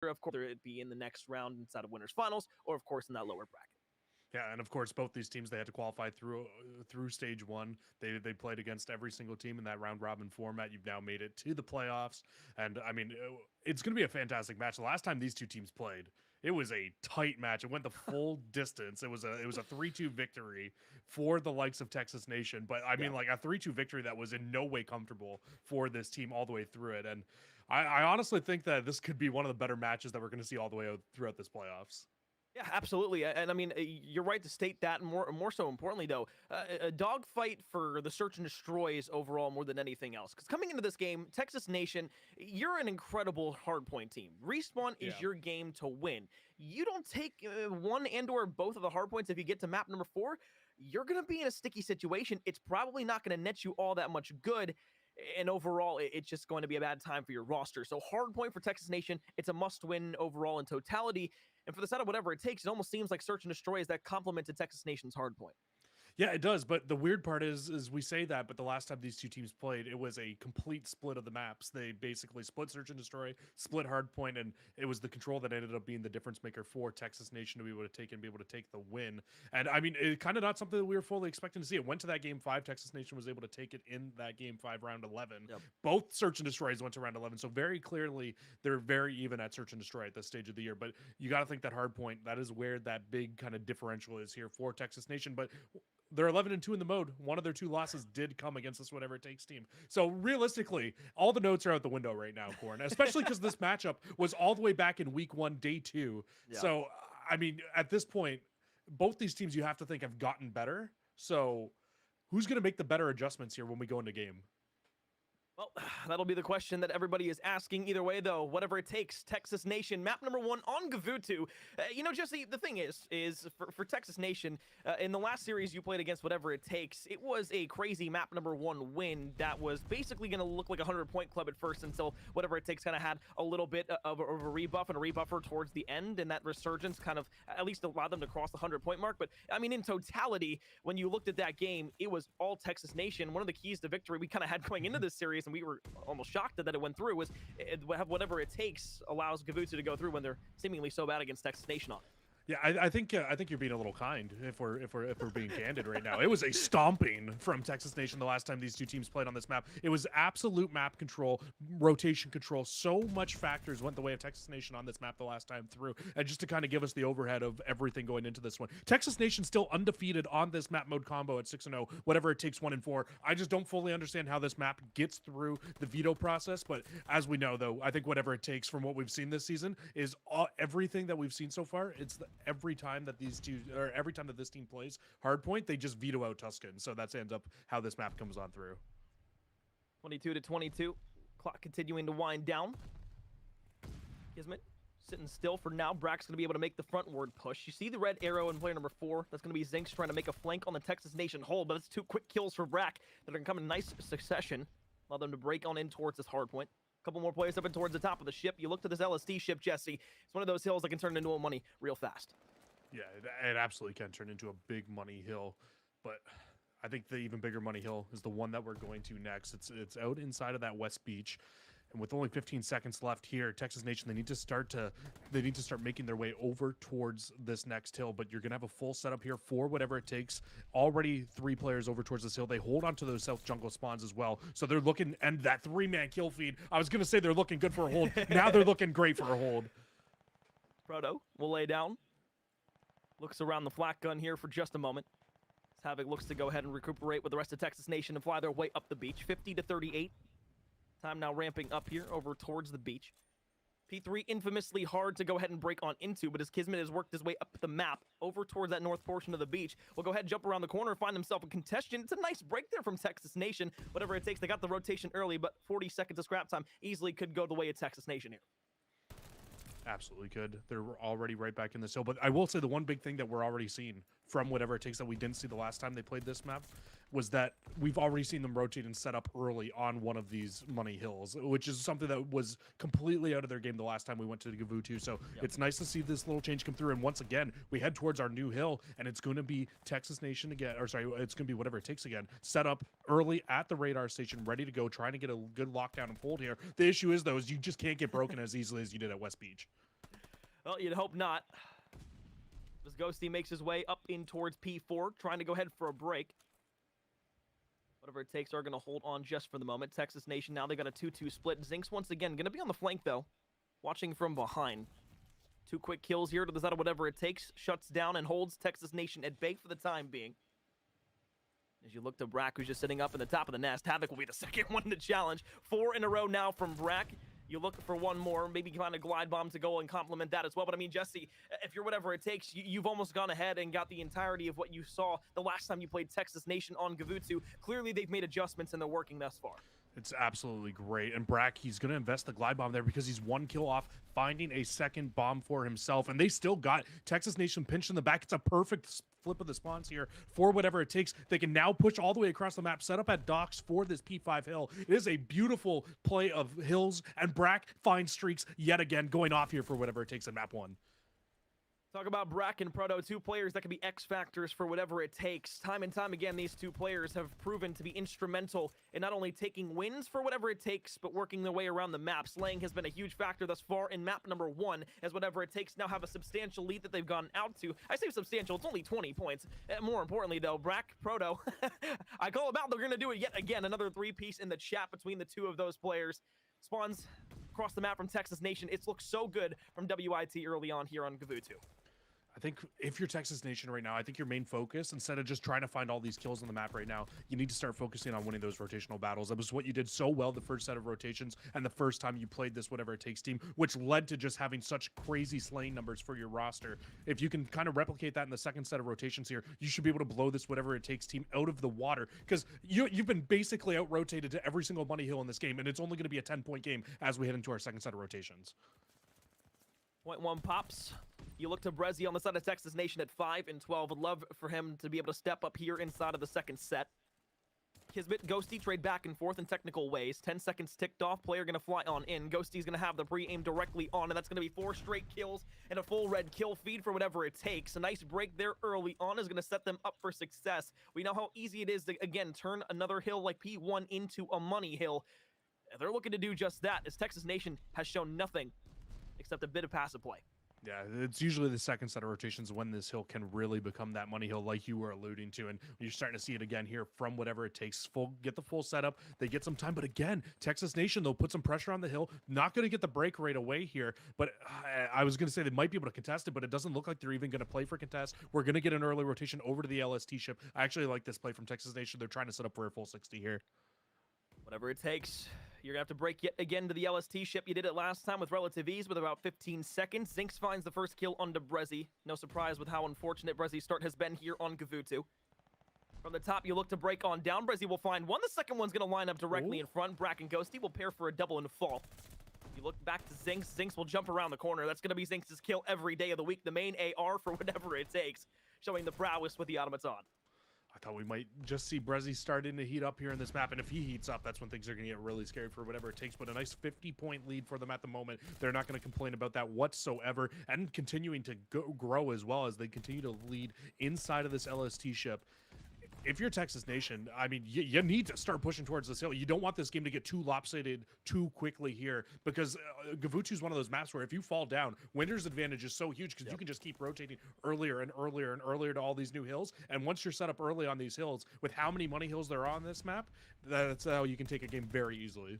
of course, whether it be in the next round inside of winners finals, or of course in that lower bracket. Yeah, and of course, both these teams, they had to qualify through stage one. They played against every single team in that round robin format. You've now made it to the playoffs, and I mean, it's going to be a fantastic match. The last time these two teams played, it was a tight match. It went the full distance. It was a 3-2 victory for the likes of Texas Nation. But I mean, like a 3-2 victory that was in no way comfortable for this team all the way through it. And I honestly think that this could be one of the better matches that we're going to see all the way throughout this playoffs. Yeah, absolutely. And I mean, you're right to state that. More so importantly, though, a dogfight for the search and destroys overall more than anything else. Because coming into this game, Texas Nation, you're an incredible hardpoint team. Respawn is your game to win. You don't take one and/or both of the hardpoints if you get to map number 4, you're going to be in a sticky situation. It's probably not going to net you all that much good. And overall, it's just going to be a bad time for your roster. So hardpoint for Texas Nation, it's a must-win overall in totality. And for the side of whatever it takes, it almost seems like search and destroy is that complement to Texas Nation's hardpoint. Yeah, it does. But the weird part is we say that, but the last time these two teams played, it was a complete split of the maps. They basically split search and destroy, split hardpoint, and it was the control that ended up being the difference maker for Texas Nation to be able to take the win. And I mean, it kind of not something that we were fully expecting to see. It went to that game 5. Texas Nation was able to take it in that game 5, round 11. Yep. Both search and destroys went to round 11. So very clearly, they're very even at search and destroy at this stage of the year. But you got to think that hardpoint, that is where that big kind of differential is here for Texas Nation. But they're 11-2 in the mode. One of their 2 losses did come against this whatever it takes team. So realistically, all the notes are out the window right now, Corn, especially because this matchup was all the way back in week 1, day 2. Yeah. So, I mean, at this point, both these teams you have to think have gotten better. So who's going to make the better adjustments here when we go into game? Well, that'll be the question that everybody is asking. Either way, though, whatever it takes, Texas Nation, map number 1 on Gavutu. Jesse, the thing is for Texas Nation, in the last series you played against whatever it takes, it was a crazy map number 1 win that was basically going to look like a 100-point club at first until whatever it takes kind of had a little bit of a rebuff and a rebuffer towards the end, and that resurgence kind of at least allowed them to cross the 100-point mark. But, I mean, in totality, when you looked at that game, it was all Texas Nation. One of the keys to victory we kind of had going into this series, and we were almost shocked that it went through, was whatever it takes allows Gavutu to go through when they're seemingly so bad against Texas Nation on it. Yeah, I think you're being a little kind if we're being candid right now. It was a stomping from Texas Nation the last time these two teams played on this map. It was absolute map control, rotation control. So much factors went the way of Texas Nation on this map the last time through. And just to kind of give us the overhead of everything going into this one, Texas Nation still undefeated on this map mode combo at 6-0. Whatever it takes, 1-4. I just don't fully understand how this map gets through the veto process. But as we know, though, I think whatever it takes from what we've seen this season is everything that we've seen so far. Every time that this team plays hardpoint, they just veto out Tuscan. So that ends up how this map comes on through. 22-22. Clock continuing to wind down. Kismet sitting still for now. Brack's going to be able to make the frontward push. You see the red arrow in player number 4. That's going to be Zinx trying to make a flank on the Texas Nation hold, but it's 2 quick kills for Brack that are going to come in nice succession. Allow them to break on in towards this hardpoint. Couple more players up and towards the top of the ship. You look to this LSD ship, Jesse. It's one of those hills that can turn into a money real fast. Yeah, it absolutely can turn into a big money hill. But I think the even bigger money hill is the one that we're going to next. It's out inside of that West Beach. And with only 15 seconds left here, Texas Nation, they need to start making their way over towards this next hill. But you're gonna have a full setup here for whatever it takes. Already 3 players over towards this hill. They hold onto those south jungle spawns as well. So they're looking, and that 3-man kill feed. I was gonna say they're looking good for a hold. Now they're looking great for a hold. Proto will lay down. Looks around the flak gun here for just a moment. Havoc looks to go ahead and recuperate with the rest of Texas Nation and fly their way up the beach. 50-38. Time now ramping up here over towards the beach. P3 infamously hard to go ahead and break on into, but as Kismet has worked his way up the map over towards that north portion of the beach, will go ahead and jump around the corner and find himself a contention. It's a nice break there from Texas Nation. Whatever it takes, they got the rotation early, but 40 seconds of scrap time easily could go the way of Texas Nation here. Absolutely could. They're already right back in this hill. But I will say the one big thing that we're already seeing from whatever it takes that we didn't see the last time they played this map was that we've already seen them rotate and set up early on one of these money hills, which is something that was completely out of their game the last time we went to the Gavutu. So it's nice to see this little change come through. And once again, we head towards our new hill, and it's going to be Texas Nation again, or sorry, it's going to be whatever it takes again, set up early at the radar station, ready to go, trying to get a good lockdown and hold here. The issue is, though, is you just can't get broken as easily as you did at West Beach. Well, you'd hope not. As Ghosty makes his way up in towards P4, trying to go ahead for a break. Whatever it takes are going to hold on just for the moment. Texas Nation now, they got a 2-2 split. Zinx once again going to be on the flank, though. Watching from behind. 2 quick kills here to the Zeta, whatever it takes. Shuts down and holds Texas Nation at bay for the time being. As you look to Brack, who's just sitting up in the top of the nest. Havoc will be the second one in the challenge. 4 in a row now from Brack. You look for one more, maybe find a glide bomb to go and complement that as well. But I mean, Jesse, if you're whatever it takes, you've almost gone ahead and got the entirety of what you saw the last time you played Texas Nation on Gavutu. Clearly, they've made adjustments and they're working thus far. It's absolutely great. And Brack, he's going to invest the glide bomb there because he's 1 kill off finding a second bomb for himself. And they still got Texas Nation pinched in the back. It's a perfect flip of the spawns here for whatever it takes. They can now push all the way across the map, set up at docks for this P5 hill. It is a beautiful play of hills, and Brack finds streaks yet again going off here for whatever it takes in map 1. Talk about Brack and Proto, 2 players that can be X factors for whatever it takes. Time and time again, these 2 players have proven to be instrumental in not only taking wins for whatever it takes, but working their way around the map. Slaying has been a huge factor thus far in map number 1, as whatever it takes now have a substantial lead that they've gone out to. I say substantial, it's only 20 points. More importantly, though, Brack, Proto, I call them out. They're going to do it yet again. Another 3-piece in the chat between the 2 of those players. Spawns across the map from Texas Nation. It's looked so good from WIT early on here on Gavutu. I think if you're Texas Nation right now, I think your main focus, instead of just trying to find all these kills on the map right now, you need to start focusing on winning those rotational battles. That was what you did so well the first set of rotations and the first time you played this whatever it takes team, which led to just having such crazy slaying numbers for your roster. If you can kind of replicate that in the second set of rotations here, you should be able to blow this whatever it takes team out of the water, because you've been basically out-rotated to every single money hill in this game, and it's only going to be a 10-point game as we head into our second set of rotations. Point 1 pops. You look to Brezzy on the side of Texas Nation at 5 and 12. Would love for him to be able to step up here inside of the second set. Kismet, Ghosty trade back and forth in technical ways. 10 seconds ticked off. Player going to fly on in. Ghosty's going to have the pre-aim directly on, and that's going to be 4 straight kills and a full red kill feed for whatever it takes. A nice break there early on is going to set them up for success. We know how easy it is to, again, turn another hill like P1 into a money hill. They're looking to do just that, as Texas Nation has shown nothing except a bit of passive play. Yeah, it's usually the second set of rotations when this hill can really become that money hill like you were alluding to, and you're starting to see it again here from whatever it takes. Get the full setup, they get some time, but again, Texas Nation, they'll put some pressure on the hill, not going to get the break right away here, but I was going to say they might be able to contest it, but it doesn't look like they're even going to play for contest. We're going to get an early rotation over to the LST ship. I actually like this play from Texas Nation. They're trying to set up for a full 60 here. Whatever it takes. You're going to have to break yet again to the LST ship. You did it last time with relative ease with about 15 seconds. Zinx finds the first kill onto Brezzy. No surprise with how unfortunate Brezzy's start has been here on Gavutu. From the top, you look to break on down. Brezzy will find one. The second one's going to line up directly in front. Brack and Ghosty will pair for a double and fall. You look back to Zinx. Zinx will jump around the corner. That's going to be Zinx's kill every day of the week. The main AR for whatever it takes. Showing the prowess with the automaton. I thought we might just see Brezzy starting to heat up here in this map, and if he heats up, that's when things are going to get really scary for whatever it takes, but a nice 50-point lead for them at the moment. They're not going to complain about that whatsoever, and continuing to grow as well as they continue to lead inside of this LST ship. If you're Texas Nation, I mean, you need to start pushing towards this hill. You don't want this game to get too lopsided too quickly here, because Gavutu is one of those maps where if you fall down, winner's advantage is so huge because you can just keep rotating earlier and earlier and earlier to all these new hills. And once you're set up early on these hills, with how many money hills there are on this map, that's how you can take a game very easily.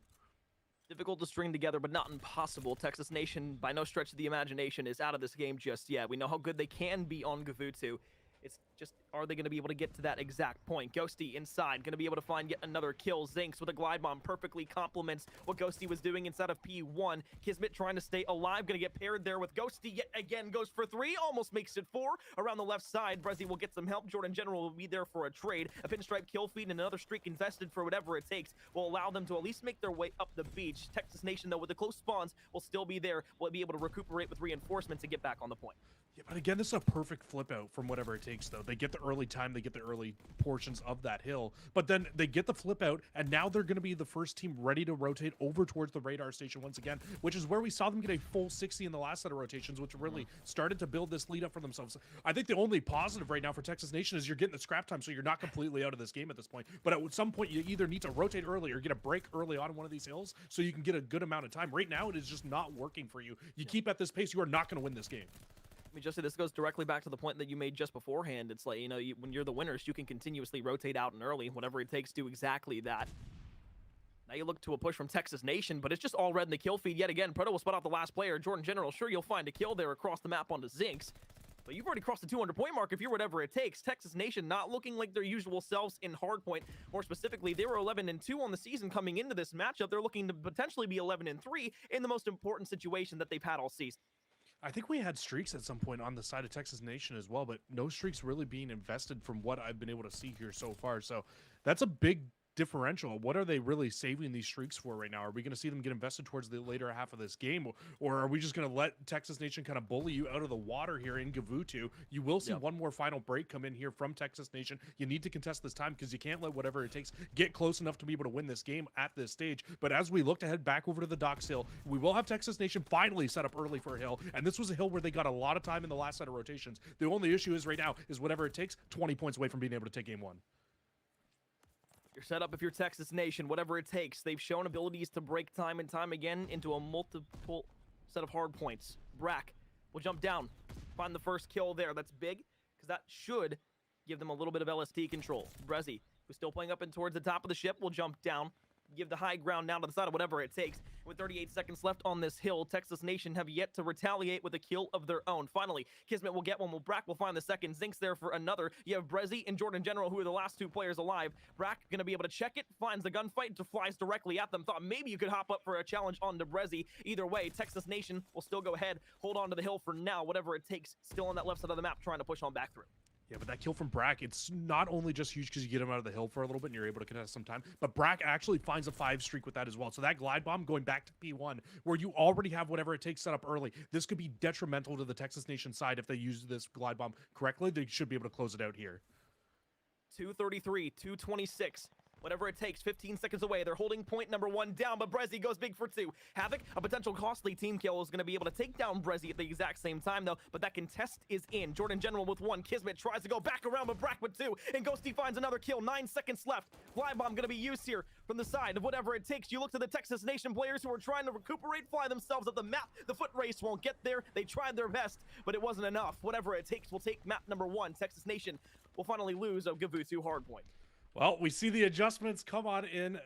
Difficult to string together, but not impossible. Texas Nation, by no stretch of the imagination, is out of this game just yet. We know how good they can be on Gavutu. It's just, are they going to be able to get to that exact point? Ghosty inside, going to be able to find yet another kill. Zinx with a glide bomb perfectly complements what Ghosty was doing inside of P1. Kismet trying to stay alive, going to get paired there with Ghosty yet again. Goes for 3, almost makes it 4. Around the left side, Brezzy will get some help. Jordan General will be there for a trade. A pinstripe kill feed and another streak invested for whatever it takes will allow them to at least make their way up the beach. Texas Nation, though, with the close spawns, will still be there. Will be able to recuperate with reinforcements and get back on the point. Yeah, but again, this is a perfect flip out from whatever it takes, though. They get the the early time, they get the early portions of that hill, but then they get the flip out, and now they're going to be the first team ready to rotate over towards the radar station once again, which is where we saw them get a full 60 in the last set of rotations, which really started to build this lead up for themselves. I think the only positive right now for Texas Nation is you're getting the scrap time, so you're not completely out of this game at this point. But at some point, you either need to rotate early or get a break early on one of these hills so you can get a good amount of time. Right now, it is just not working for you. You keep at this pace, you are not going to win this game. I mean, Jesse, this goes directly back to the point that you made just beforehand. It's like, when you're the winners, you can continuously rotate out and early, whatever it takes, do exactly that. Now you look to a push from Texas Nation, but it's just all red in the kill feed yet again. Proto will spot out the last player. Jordan General, sure, you'll find a kill there across the map onto Zinx. But you've already crossed the 200-point mark if you're whatever it takes. Texas Nation not looking like their usual selves in hardpoint. More specifically, they were 11-2 on the season coming into this matchup. They're looking to potentially be 11-3 in the most important situation that they've had all season. I think we had streaks at some point on the side of Texas Nation as well, but no streaks really being invested from what I've been able to see here so far. So that's a big differential. What are they really saving these streaks for right now? Are we going to see them get invested towards the later half of this game, or are we just going to let Texas Nation kind of bully you out of the water here in Gavutu? You will see one more final break come in here from Texas Nation. You need to contest this time because you can't let whatever it takes get close enough to be able to win this game at this stage. But as we look to head back over to the Docks Hill, we will have Texas Nation finally set up early for a hill, and this was a hill where they got a lot of time in the last set of rotations. The only issue is right now is whatever it takes, 20 points away from being able to take game one. You're set up if you're Texas Nation, whatever it takes. They've shown abilities to break time and time again into a multiple set of hard points. Brack will jump down, find the first kill there. That's big, because that should give them a little bit of LST control. Brezzy, who's still playing up and towards the top of the ship, will jump down, give the high ground down to the side of whatever it takes. With 38 seconds left on this hill, Texas Nation have yet to retaliate with a kill of their own. Finally, Kismet will get one, while Brack will find the second. Zinx there for another. You have Brezzy and Jordan General, who are the last two players alive. Brack going to be able to check it, finds the gunfight, flies directly at them. Thought maybe you could hop up for a challenge on to Brezzy. Either way, Texas Nation will still go ahead, hold on to the hill for now, whatever it takes. Still on that left side of the map, trying to push on back through. Yeah, but that kill from Brack, it's not only just huge because you get him out of the hill for a little bit and you're able to contest some time, but Brack actually finds a 5 streak with that as well. So that glide bomb going back to P1, where you already have whatever it takes set up early, this could be detrimental to the Texas Nation side if they use this glide bomb correctly. They should be able to close it out here. 233, 226. Whatever it takes, 15 seconds away. They're holding point number 1 down, but Brezzy goes big for 2. Havoc, a potential costly team kill, is going to be able to take down Brezzy at the exact same time, though, but that contest is in. Jordan General with 1. Kismet tries to go back around, but Brack with 2. And Ghosty finds another kill. 9 seconds left. Fly bomb going to be used here from the side of whatever it takes. You look to the Texas Nation players who are trying to recuperate, fly themselves up the map. The foot race won't get there. They tried their best, but it wasn't enough. Whatever it takes will take map number 1. Texas Nation will finally lose a Gavutu hardpoint. Well, we see the adjustments come on in,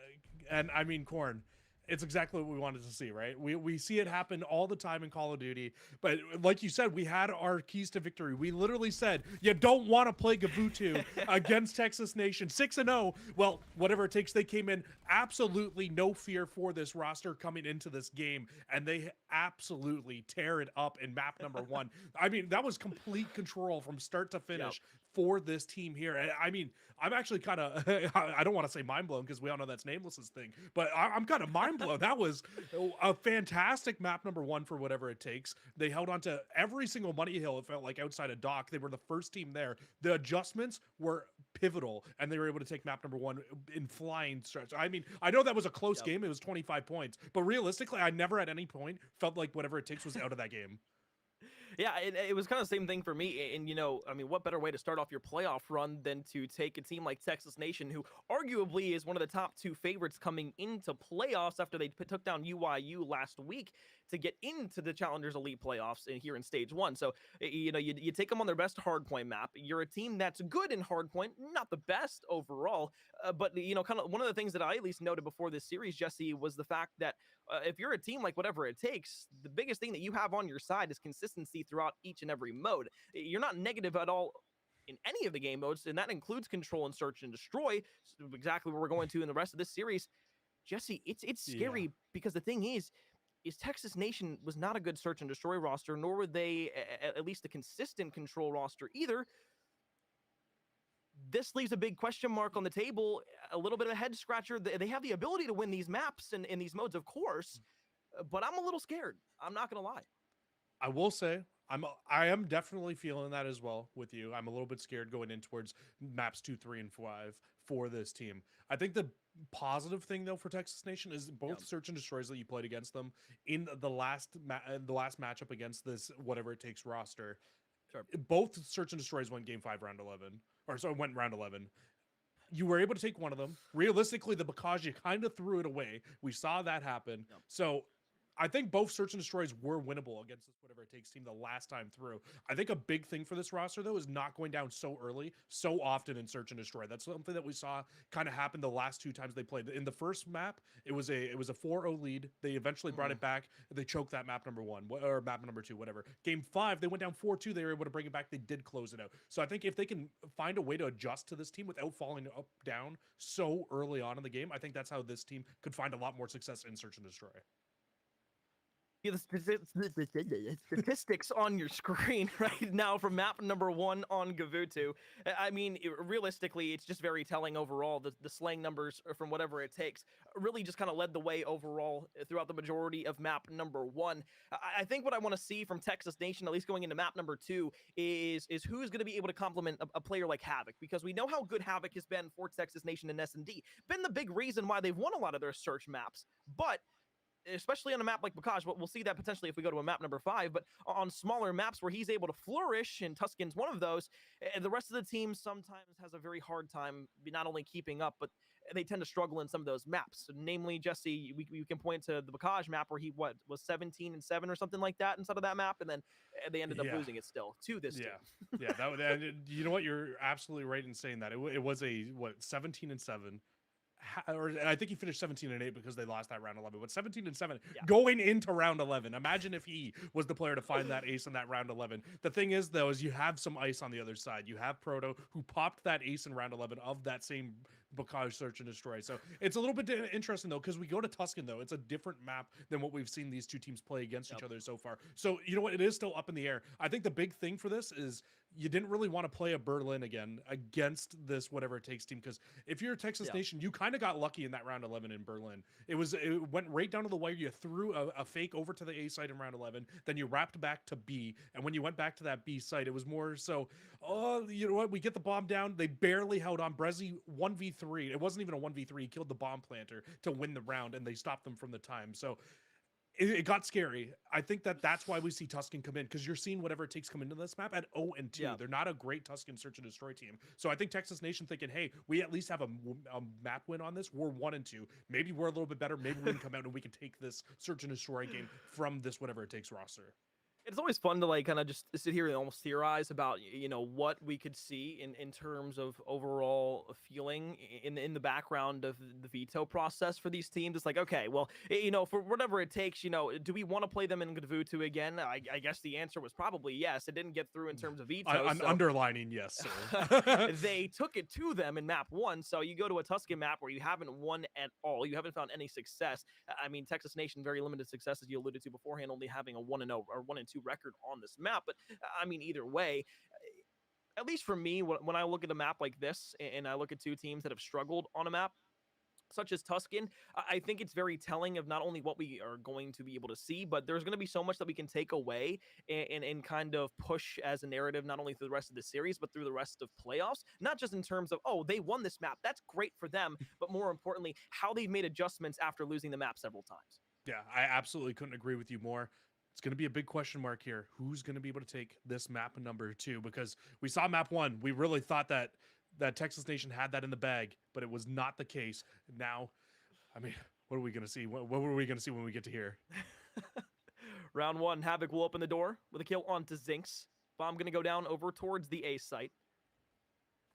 and I mean, Corn, it's exactly what we wanted to see, right? We see it happen all the time in Call of Duty, but like you said, we had our keys to victory. We literally said, you don't want to play Gavutu against Texas Nation. 6-0, well, whatever it takes, they came in absolutely no fear for this roster coming into this game, and they absolutely tear it up in map number 1. I mean, that was complete control from start to finish. For this team here. I mean, I'm actually kind of, I don't want to say mind blown because we all know that's Nameless's thing, but I'm kind of mind blown. That was a fantastic map number 1 for whatever it takes. They held on to every single money hill, it felt like, outside of Dock. They were the first team there. The adjustments were pivotal, and they were able to take map number 1 in flying stretch. I mean, I know that was a close game. It was 25 points, but realistically, I never at any point felt like whatever it takes was out of that game. Yeah, it was kind of the same thing for me. And, I mean, what better way to start off your playoff run than to take a team like Texas Nation, who arguably is one of the top 2 favorites coming into playoffs after they took down UYU last week to get into the Challengers Elite playoffs here in stage 1. So, you take them on their best hardpoint map. You're a team that's good in hardpoint, not the best overall, but, kind of one of the things that I at least noted before this series, Jesse, was the fact that if you're a team like whatever it takes, the biggest thing that you have on your side is consistency throughout each and every mode. You're not negative at all in any of the game modes, and that includes control and search and destroy, exactly what we're going to in the rest of this series. Jesse, it's scary because the thing is Texas Nation was not a good search and destroy roster, nor were they at least a consistent control roster either. This leaves a big question mark on the table, a little bit of a head scratcher. They have the ability to win these maps and in these modes, of course, but I'm a little scared. I'm not going to lie. I will say, I am definitely feeling that as well with you. I'm a little bit scared going in towards maps 2, 3, and 5 for this team. I think the positive thing though for Texas Nation is both Yeah. search and destroys that you played against them in the last matchup against this whatever it takes roster. Sure. Both search and destroys went game 5 round 11, or so went round 11. You were able to take one of them. Realistically, the Bocage, you kind of threw it away. We saw that happen. Yep. So I think both search and destroys were winnable against this whatever it takes team the last time through. I think a big thing for this roster though is not going down so early, so often in search and destroy. That's something that we saw kind of happen the last 2 times they played. In the first map, it was a 4-0 lead. They eventually brought it back. They choked that map number 1 or map number 2, whatever. Game 5, they went down 4-2. They were able to bring it back. They did close it out. So I think if they can find a way to adjust to this team without falling up down so early on in the game, I think that's how this team could find a lot more success in search and destroy. Yeah, the statistics on your screen right now from map number 1 on Gavutu. I mean, realistically, it's just very telling overall. The slang numbers from whatever it takes really just kind of led the way overall throughout the majority of map number 1. I think what I want to see from Texas Nation, at least going into map number 2, is who's going to be able to complement a player like Havoc, because we know how good Havoc has been for Texas Nation and S&D. Been the big reason why they've won a lot of their search maps, but especially on a map like Bocage, we'll see that potentially if we go to a map number 5, but on smaller maps where he's able to flourish, and Tuscan's one of those, the rest of the team sometimes has a very hard time not only keeping up, but they tend to struggle in some of those maps. So namely, Jesse, we can point to the Bocage map where he was 17-7 or something like that inside of that map, and then they ended up losing it still to this team. Yeah, that you know what, you're absolutely right in saying that. It was a 17-7. Or I think he finished 17-8 because they lost that round 11. But 17-7 going into round 11. Imagine if he was the player to find that ace in that round 11. The thing is, though, is you have some ice on the other side. You have Proto, who popped that ace in round 11 of that same Bocage search and destroy. So it's a little bit interesting though, because we go to Tuscan though, it's a different map than what we've seen these two teams play against each other so far. So you know what, it is still up in the air. I think the big thing for this is you didn't really want to play a Berlin again against this whatever it takes team, because if you're a Texas Nation, you kind of got lucky in that round 11 in Berlin. It went right down to the wire. You threw a fake over to the A site in round 11, then you wrapped back to B, and when you went back to that B site, it was more so, oh, you know what, we get the bomb down. They barely held on. Brezzy 1v3. It wasn't even a 1v3. He killed the bomb planter to win the round, and they stopped them from the time. So it got scary. I think that's why we see Tuscan come in, because you're seeing whatever it takes come into this map at 0-2. Yeah. They're not a great Tuscan search and destroy team. So I think Texas Nation thinking, hey, we at least have a map win on this. We're 1-2. Maybe we're a little bit better. Maybe we can come out and we can take this search and destroy game from this whatever it takes roster. It's always fun to like kind of just sit here and almost theorize about, you know, what we could see in terms of overall feeling in the background of the veto process for these teams. It's like, okay, well, you know, for whatever it takes, you know, do we want to play them in Gavutu again? I guess the answer was probably yes. It didn't get through in terms of veto. I'm underlining yes, sir. They took it to them in map 1. So you go to a Tuscan map where you haven't won at all. You haven't found any success. I mean, Texas Nation, very limited success, as you alluded to beforehand, only having a 1-0 or 1-2 record on this map. But I mean, either way, at least for me, when I look at a map like this and I look at two teams that have struggled on a map such as Tuscan, I think it's very telling of not only what we are going to be able to see, but there's going to be so much that we can take away and kind of push as a narrative, not only through the rest of the series, but through the rest of playoffs. Not just in terms of, oh, they won this map, that's great for them, but more importantly, how they've made adjustments after losing the map several times. Yeah, I absolutely couldn't agree with you more. It's going to be a big question mark here. Who's going to be able to take this map number 2? Because we saw map 1. We really thought that Texas Nation had that in the bag, but it was not the case. Now, I mean, what are we going to see? What were we going to see when we get to here? Round 1, Havoc will open the door with a kill onto Zinx. Bomb going to go down over towards the A site.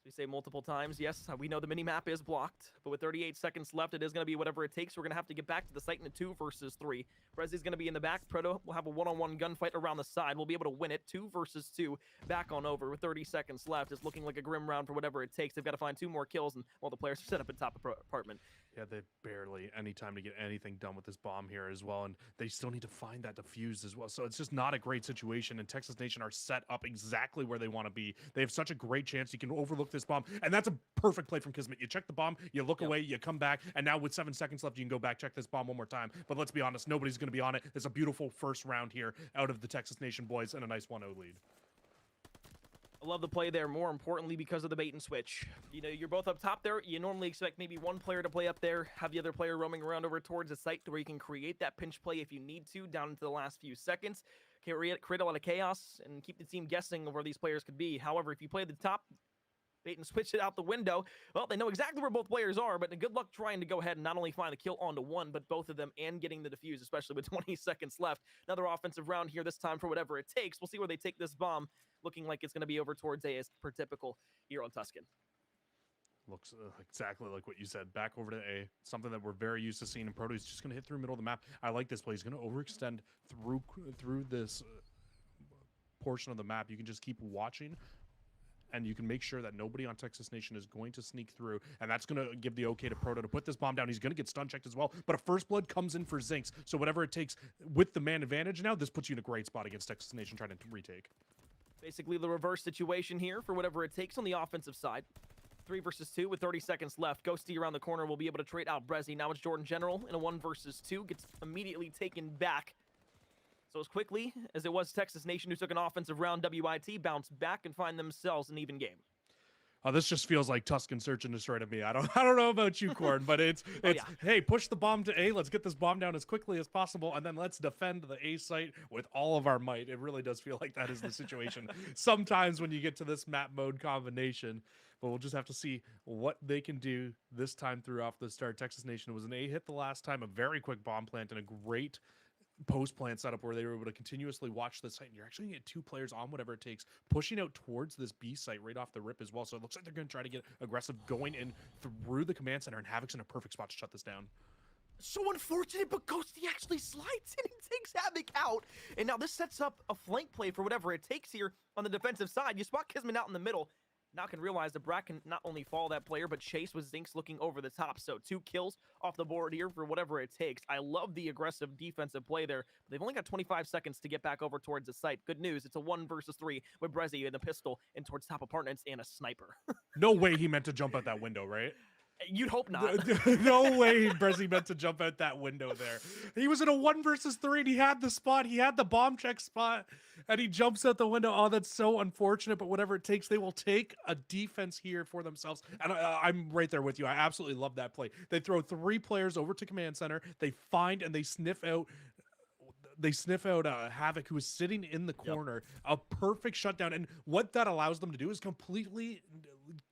We say multiple times, yes, we know the mini-map is blocked, but with 38 seconds left, it is going to be whatever it takes. We're going to have to get back to the site in a 2 versus 3. Brezzy's going to be in the back. Proto will have a one-on-one gunfight around the side. We'll be able to win it 2 versus 2 back on over with 30 seconds left. It's looking like a grim round for whatever it takes. They've got to find 2 more kills, and well, the players are set up at top apartment. Yeah, they barely any time to get anything done with this bomb here as well, and they still need to find that defuse as well. So it's just not a great situation, and Texas Nation are set up exactly where they want to be. They have such a great chance. You can overlook this bomb, and that's a perfect play from Kismet. You check the bomb, you look away, you come back, and now with 7 seconds left, you can go back, check this bomb one more time. But let's be honest, nobody's going to be on it. There's a beautiful first round here out of the Texas Nation boys, and a nice 1-0 lead. I love the play there, more importantly, because of the bait and switch. You know, you're both up top there. You normally expect maybe one player to play up there, have the other player roaming around over towards the site to where you can create that pinch play if you need to, down into the last few seconds. Create a lot of chaos and keep the team guessing of where these players could be. However, if you play the top, bait and switch it out the window, well, they know exactly where both players are, but good luck trying to go ahead and not only find the kill onto one, but both of them, and getting the defuse, especially with 20 seconds left. Another offensive round here, this time for whatever it takes. We'll see where they take this bomb, looking like it's going to be over towards A as per typical here on Tuscan. Looks exactly like what you said. Back over to A, something that we're very used to seeing, and Proto is just going to hit through middle of the map. I like this play. He's going to overextend through this portion of the map. You can just keep watching, and you can make sure that nobody on Texas Nation is going to sneak through, and that's going to give the okay to Proto to put this bomb down. He's going to get stun checked as well, but a first blood comes in for Zinx, so whatever it takes with the man advantage now, this puts you in a great spot against Texas Nation trying to retake. Basically the reverse situation here for whatever it takes on the offensive side. 3 versus 2 with 30 seconds left. Ghosty around the corner will be able to trade out Brezzy. Now it's Jordan General in a 1 versus 2. Gets immediately taken back. So as quickly as it was Texas Nation, who took an offensive round, WIT bounced back and find themselves an even game. Oh, this just feels like Tuscan search and destroy to me. I don't know about you, Corn, but it's hey, push the bomb to A. Let's get this bomb down as quickly as possible, and then let's defend the A site with all of our might. It really does feel like that is the situation sometimes when you get to this map mode combination. But we'll just have to see what they can do this time through off the start. Texas Nation was an A hit the last time, a very quick bomb plant, and a great post plant setup where they were able to continuously watch the site, and you're actually gonna get 2 players on whatever it takes, pushing out towards this B site right off the rip as well. So it looks like they're gonna try to get aggressive going in through the command center, and Havoc's in a perfect spot to shut this down. So unfortunate, but Ghosty actually slides in and takes Havoc out. And now this sets up a flank play for whatever it takes here on the defensive side. You spot Kismet out in the middle. Now can realize the Brat can not only follow that player, but chase with Zinx looking over the top. So 2 kills off the board here for whatever it takes. I love the aggressive defensive play there. They've only got 25 seconds to get back over towards the site. Good news, it's a 1 versus 3 with Brezzy and a pistol and towards top apartments and a sniper. No way he meant to jump out that window, right? You'd hope not. No way Brezzy meant to jump out that window there. He was in a 1 versus 3 and he had the spot. He had the bomb check spot and he jumps out the window. Oh, that's so unfortunate, but whatever it takes, they will take a defense here for themselves. And I'm right there with you. I absolutely love that play. They throw 3 players over to command center. They find and they sniff out Havoc, who is sitting in the corner. A perfect shutdown. And what that allows them to do is completely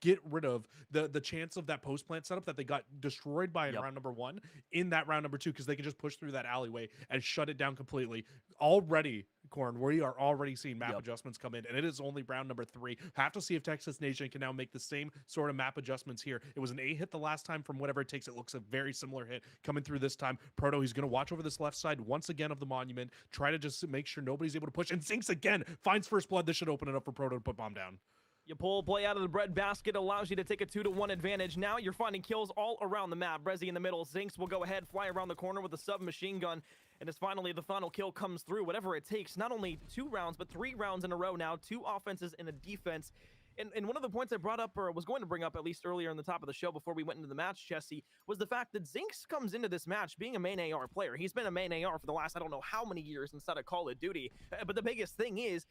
get rid of the chance of that post plant setup that they got destroyed by in round number 1 in that round number 2, because they can just push through that alleyway and shut it down completely. Already, Corn, we are already seeing map adjustments come in, and it is only round number 3. Have to see if Texas Nation can now make the same sort of map adjustments here. It was an A hit the last time from whatever it takes. It looks a very similar hit coming through this time. Proto, he's going to watch over this left side once again of the monument, try to just make sure nobody's able to push, and Zinx again finds first blood. This should open it up for Proto to put bomb down. You pull play out of the bread basket, allows you to take a 2-1 advantage. Now you're finding kills all around the map. Brezzy in the middle. Zinx will go ahead, fly around the corner with a submachine gun. And as finally the final kill comes through, whatever it takes, not only 2 rounds, but 3 rounds in a row now. 2 offenses and a defense. And one of the points I brought up, or was going to bring up at least earlier in the top of the show before we went into the match, Jesse, was the fact that Zinx comes into this match being a main AR player. He's been a main AR for the last, I don't know how many years inside of Call of Duty. But the biggest thing is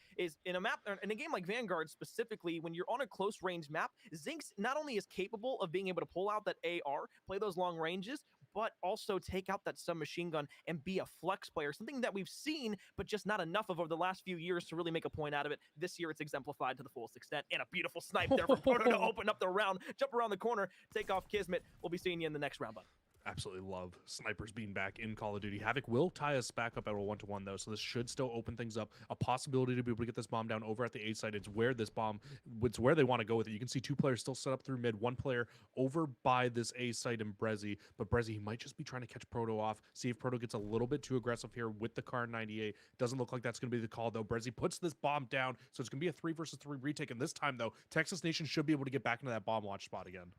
in a map, in a game like Vanguard specifically, when you're on a close range map, Zinx not only is capable of being able to pull out that AR, play those long ranges, but also take out that submachine gun and be a flex player, something that we've seen, but just not enough of over the last few years to really make a point out of it. This year, it's exemplified to the fullest extent, and a beautiful snipe there from Proto to open up the round, jump around the corner, take off Kismet. We'll be seeing you in the next round, bud. Absolutely love snipers being back in Call of Duty. Havoc will tie us back up at a 1-1 though, so this should still open things up. A possibility to be able to get this bomb down over at the A side. It's where they want to go with it. You can see 2 players still set up through mid, 1 player over by this A site in Brezzy, but Brezzy, he might just be trying to catch Proto off, see if Proto gets a little bit too aggressive here with the Car 98. Doesn't look like that's going to be the call though. Brezzy puts this bomb down, so it's going to be a 3 versus 3 retake, and this time though, Texas Nation should be able to get back into that bomb watch spot again.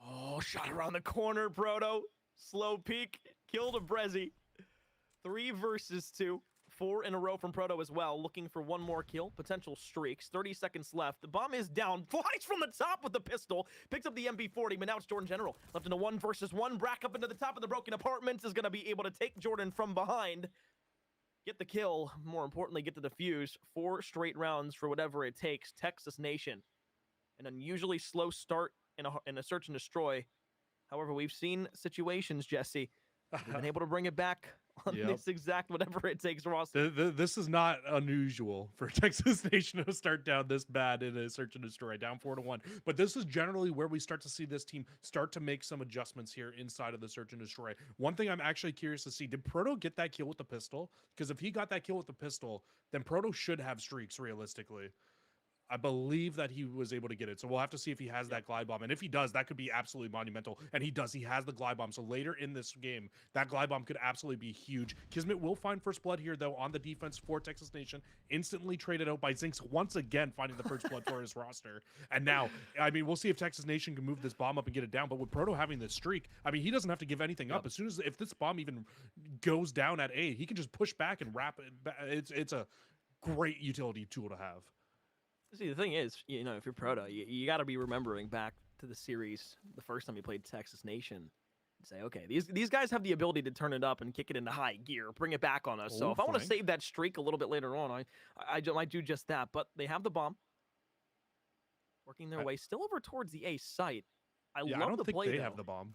Oh, shot around the corner, Proto. Slow peek. Kill to Brezzy. 3 versus 2. 4 in a row from Proto as well. Looking for one more kill. Potential streaks. 30 seconds left. The bomb is down. Flies from the top with the pistol. Picks up the MP40, but now it's Jordan General. Left in a 1 versus 1. Brack up into the top of the broken apartments is going to be able to take Jordan from behind. Get the kill. More importantly, get the defuse. 4 straight rounds for whatever it takes. Texas Nation. An unusually slow start in a search and destroy. However, we've seen situations, Jesse. We've been able to bring it back on this exact whatever it takes roster. This is not unusual for Texas Nation to start down this bad in a search and destroy, down 4-1. But this is generally where we start to see this team start to make some adjustments here inside of the search and destroy. One thing I'm actually curious to see, did Proto get that kill with the pistol? Because if he got that kill with the pistol, then Proto should have streaks realistically. I believe that he was able to get it. So we'll have to see if he has that glide bomb. And if he does, that could be absolutely monumental. And he does. He has the glide bomb. So later in this game, that glide bomb could absolutely be huge. Kismet will find first blood here, though, on the defense for Texas Nation. Instantly traded out by Zinx, once again finding the first blood for his roster. And now, I mean, we'll see if Texas Nation can move this bomb up and get it down. But with Proto having this streak, I mean, he doesn't have to give anything up. As soon as, if this bomb even goes down at A, he can just push back and wrap it. It's a great utility tool to have. See, the thing is, you know, if you're Proto, you got to be remembering back to the series, the first time you played Texas Nation, and say, okay, these guys have the ability to turn it up and kick it into high gear, bring it back on us. So if I want to save that streak a little bit later on, I might do just that. But they have the bomb, working their way still over towards the A site. I love the play. They have the bomb.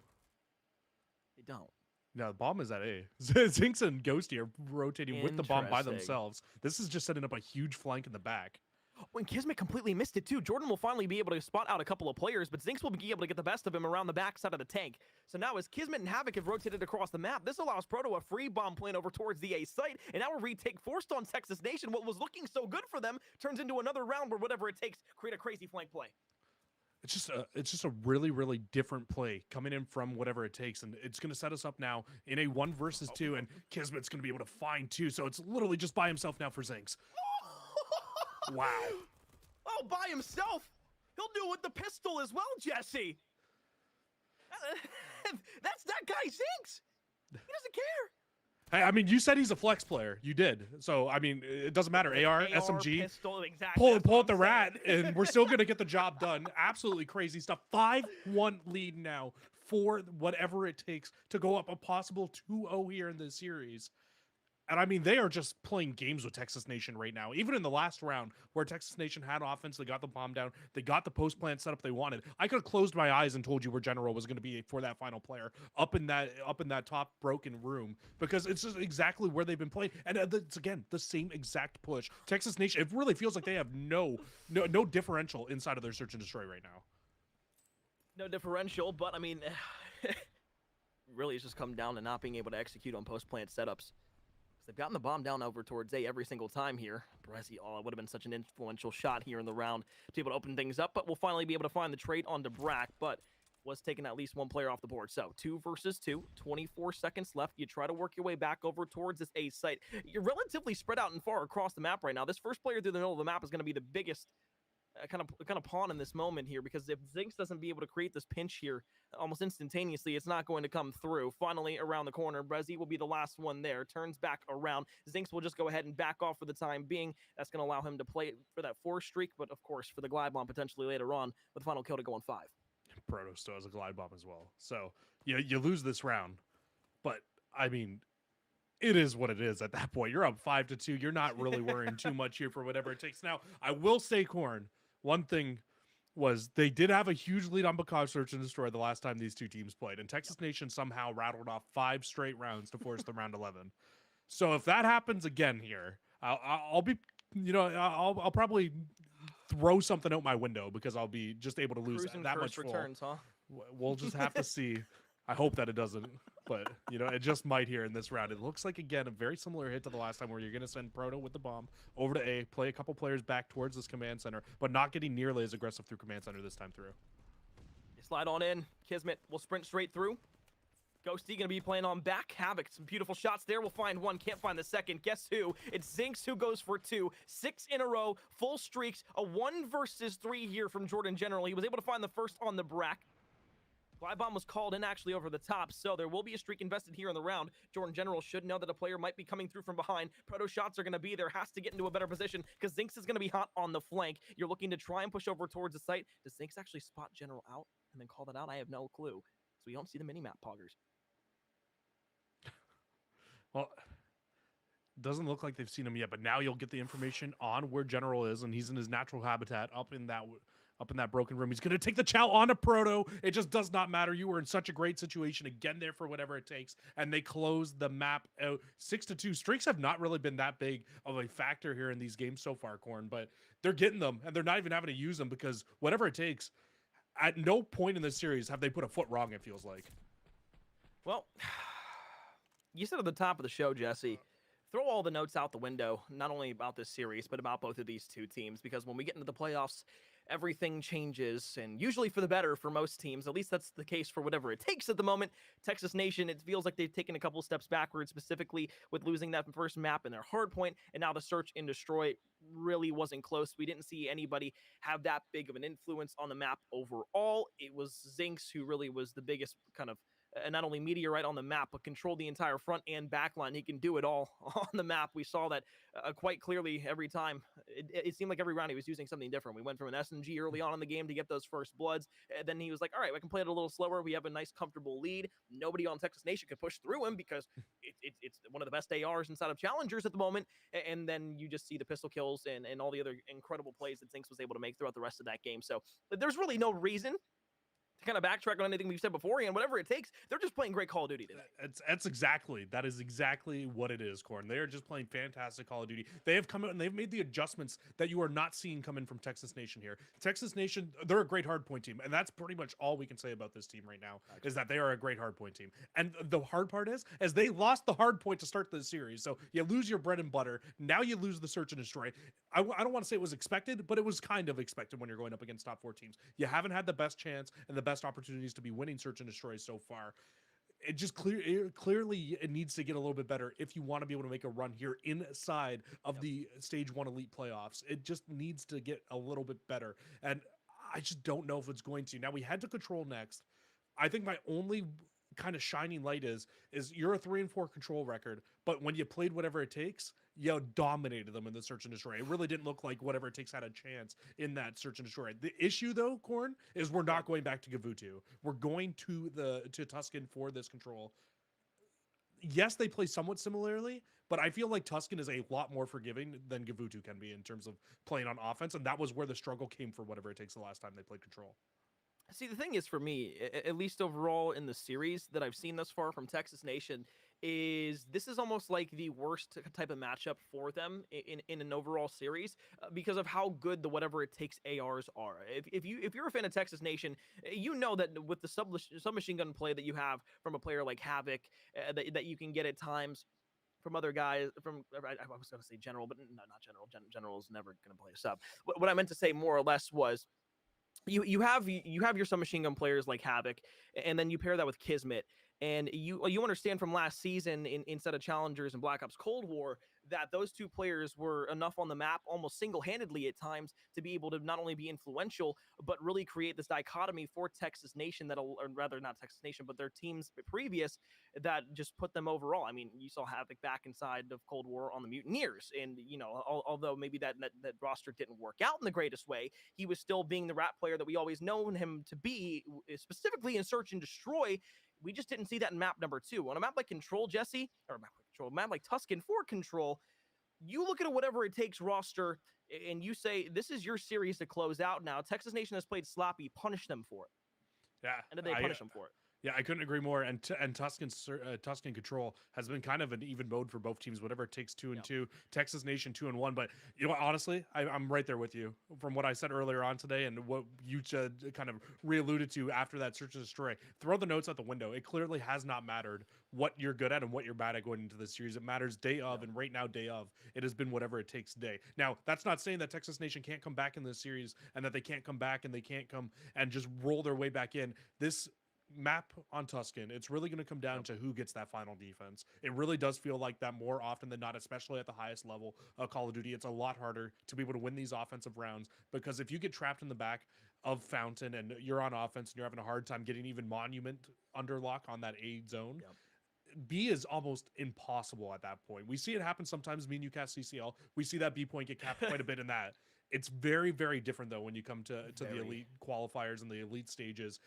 They don't. No, the bomb is at A. Zinx and Ghosty are rotating with the bomb by themselves. This is just setting up a huge flank in the back. When Kismet completely missed it too, Jordan will finally be able to spot out a couple of players, but Zinx will be able to get the best of him around the backside of the tank. So now as Kismet and Havoc have rotated across the map, this allows Proto a free bomb plan over towards the A site, and now a retake forced on Texas Nation. What was looking so good for them turns into another round where whatever it takes, create a crazy flank play. It's just a really, really different play coming in from whatever it takes, and it's going to set us up now in a 1 versus 2, and Kismet's going to be able to find 2, so it's literally just by himself now for Zinx. Wow. Oh, by himself. He'll do it with the pistol as well, Jesse. That's that guy, Zinx. He doesn't care. Hey, I mean, you said he's a flex player. You did. So, I mean, it doesn't matter. AR, SMG, pistol, exactly. pull out the rat, and we're still going to get the job done. Absolutely crazy stuff. 5-1 lead now for whatever it takes to go up a possible 2-0 here in this series. And I mean, they are just playing games with Texas Nation right now. Even in the last round where Texas Nation had offense, they got the bomb down, they got the post plant setup they wanted. I could have closed my eyes and told you where General was going to be for that final player up in that top broken room, because it's just exactly where they've been playing. And it's again the same exact push. Texas Nation, it really feels like they have no differential inside of their search and destroy right now. No differential, but I mean, really, it's just come down to not being able to execute on post plant setups. They've gotten the bomb down over towards A every single time here. Brezzy, it would have been such an influential shot here in the round to be able to open things up, but we'll finally be able to find the trade onto Brack, but was taking at least one player off the board. So 2 versus 2, 24 seconds left. You try to work your way back over towards this A site. You're relatively spread out and far across the map right now. This first player through the middle of the map is going to be the biggest kind of pawn in this moment here, because if Zinx doesn't be able to create this pinch here almost instantaneously, it's not going to come through. Finally, around the corner, Brezzy will be the last one there. Turns back around. Zinx will just go ahead and back off for the time being. That's going to allow him to play for that 4 streak, but of course for the glide bomb potentially later on with the final kill to go on 5. Proto still has a glide bomb as well. So you lose this round, but I mean, it is what it is at that point. You're up 5-2. You're not really worrying too much here for whatever it takes. Now, I will say, Corn, one thing was they did have a huge lead on Bocage Search and Destroy the last time these two teams played, and Texas Nation somehow rattled off 5 straight rounds to force the round 11. So if that happens again here, I'll be, I'll probably throw something out my window, because I'll be just able to lose that much returns, huh? We'll just have to see. I hope that it doesn't, but it just might here in this round. It looks like, again, a very similar hit to the last time, where you're going to send Proto with the bomb over to A, play a couple players back towards this command center, but not getting nearly as aggressive through command center this time through. You slide on in. Kismet will sprint straight through. Ghosty going to be playing on back. Havoc, some beautiful shots there. We'll find one, can't find the second. Guess who? It's Zinx who goes for 2. 6 in a row, full streaks. A 1 versus 3 here from Jordan General. He was able to find the first on the Brack. Glide Bomb was called in actually over the top, so there will be a streak invested here in the round. Jordan General should know that a player might be coming through from behind. Proto shots are going to be there, has to get into a better position because Zinx is going to be hot on the flank. You're looking to try and push over towards the site. Does Zinx actually spot General out and then call that out? I have no clue. So we don't see the mini-map, Poggers. Well, doesn't look like they've seen him yet, but now you'll get the information on where General is, and he's in his natural habitat up in that broken room. He's going to take the chow on a Proto. It just does not matter. You were in such a great situation again there for whatever it takes, and they close the map out 6-2. Streaks have not really been that big of a factor here in these games so far, Corn, but they're getting them, and they're not even having to use them because whatever it takes, at no point in this series have they put a foot wrong, it feels like. Well, you said at the top of the show, Jesse, throw all the notes out the window, not only about this series, but about both of these two teams, because when we get into the playoffs, everything changes, and usually for the better for most teams. At least that's the case for whatever it takes at the moment. Texas Nation, it feels like they've taken a couple steps backwards, specifically with losing that first map in their hardpoint, and now the search and destroy really wasn't close. We didn't see anybody have that big of an influence on the map overall. It was Zinx who really was the biggest kind of not only meteorite on the map, but control the entire front and back line. He can do it all on the map. We saw that quite clearly every time. It seemed like every round he was using something different. We went from an SMG early on in the game to get those first bloods. Then he was like, all right, I can play it a little slower. We have a nice, comfortable lead. Nobody on Texas Nation could push through him because it's one of the best ARs inside of Challengers at the moment. And then you just see the pistol kills and all the other incredible plays that Zinx was able to make throughout the rest of that game. So there's really no reason to kind of backtrack on anything we've said before, and whatever it takes, they're just playing great Call of Duty today. That is exactly what it is, Corn. They are just playing fantastic Call of Duty. They have come out and they've made the adjustments that you are not seeing come in from Texas Nation here. Texas Nation, they're a great hardpoint team, and that's pretty much all we can say about this team right now, is that they are a great hardpoint team. And the hard part is they lost the hardpoint to start the series, so you lose your bread and butter. Now you lose the search and destroy. I don't want to say it was expected, but it was kind of expected when you're going up against top 4 teams. You haven't had the best chance and the best opportunities to be winning search and destroy so far. It just clearly it needs to get a little bit better if you want to be able to make a run here inside of the Stage 1 Elite playoffs. It just needs to get a little bit better, and I just don't know if it's going to. Now, we head to Control next. I think my only kind of shining light is you're a 3-4 Control record, but when you played whatever it takes, you dominated them in the search and destroy. It really didn't look like whatever it takes had a chance in that search and destroy. The issue though, Corn, is we're not going back to Gavutu. We're going to Tuscan for this Control. Yes, they play somewhat similarly, but I feel like Tuscan is a lot more forgiving than Gavutu can be in terms of playing on offense, and that was where the struggle came for whatever it takes the last time they played Control. See, the thing is for me, at least overall in the series that I've seen thus far from Texas Nation, is this is almost like the worst type of matchup for them in an overall series because of how good the whatever it takes ARs are. If you're a fan of Texas Nation, you know that with the submachine gun play that you have from a player like Havoc, that you can get at times from other guys from I was going to say General, but no, not General. General is never going to play a sub. What I meant to say more or less was, you have your submachine gun players like Havoc, and then you pair that with Kismet, and you understand from last season instead of Challengers and Black Ops Cold War that those two players were enough on the map almost single-handedly at times to be able to not only be influential but really create this dichotomy for Texas Nation or rather not Texas Nation but their teams previous that just put them overall. I mean, you saw Havoc back inside of Cold War on the Mutineers, and although maybe that roster didn't work out in the greatest way, he was still being the rat player that we always known him to be, specifically in Search and Destroy. We just didn't see that in map number 2. On a map like Control, Jesse, or map like Tuscan for Control, you look at a whatever it takes roster and you say, this is your series to close out now. Texas Nation has played sloppy. Punish them for it. Yeah. And did they punish them for it? Yeah, I couldn't agree more. And Tuscan Control has been kind of an even mode for both teams. Whatever it takes, 2-2. Texas Nation 2-1. But you know what? Honestly, I'm right there with you. From what I said earlier on today, and what you kind of re-alluded to after that search and destroy. Throw the notes out the window. It clearly has not mattered what you're good at and what you're bad at going into this series. It matters day of, and right now, day of, it has been whatever it takes day. Now, that's not saying that Texas Nation can't come back in this series and that they can't come back and they can't come and just roll their way back in. This map on Tuscan, it's really going to come down to who gets that final defense. It really does feel like that more often than not, especially at the highest level of Call of Duty. It's a lot harder to be able to win these offensive rounds, because if you get trapped in the back of Fountain and you're on offense and you're having a hard time getting even Monument under lock on that A zone, B is almost impossible at that point. We see it happen sometimes. Me and you cast CCL. We see that B point get capped quite a bit in that. It's very, very different, though, when you come to the elite qualifiers and the elite stages.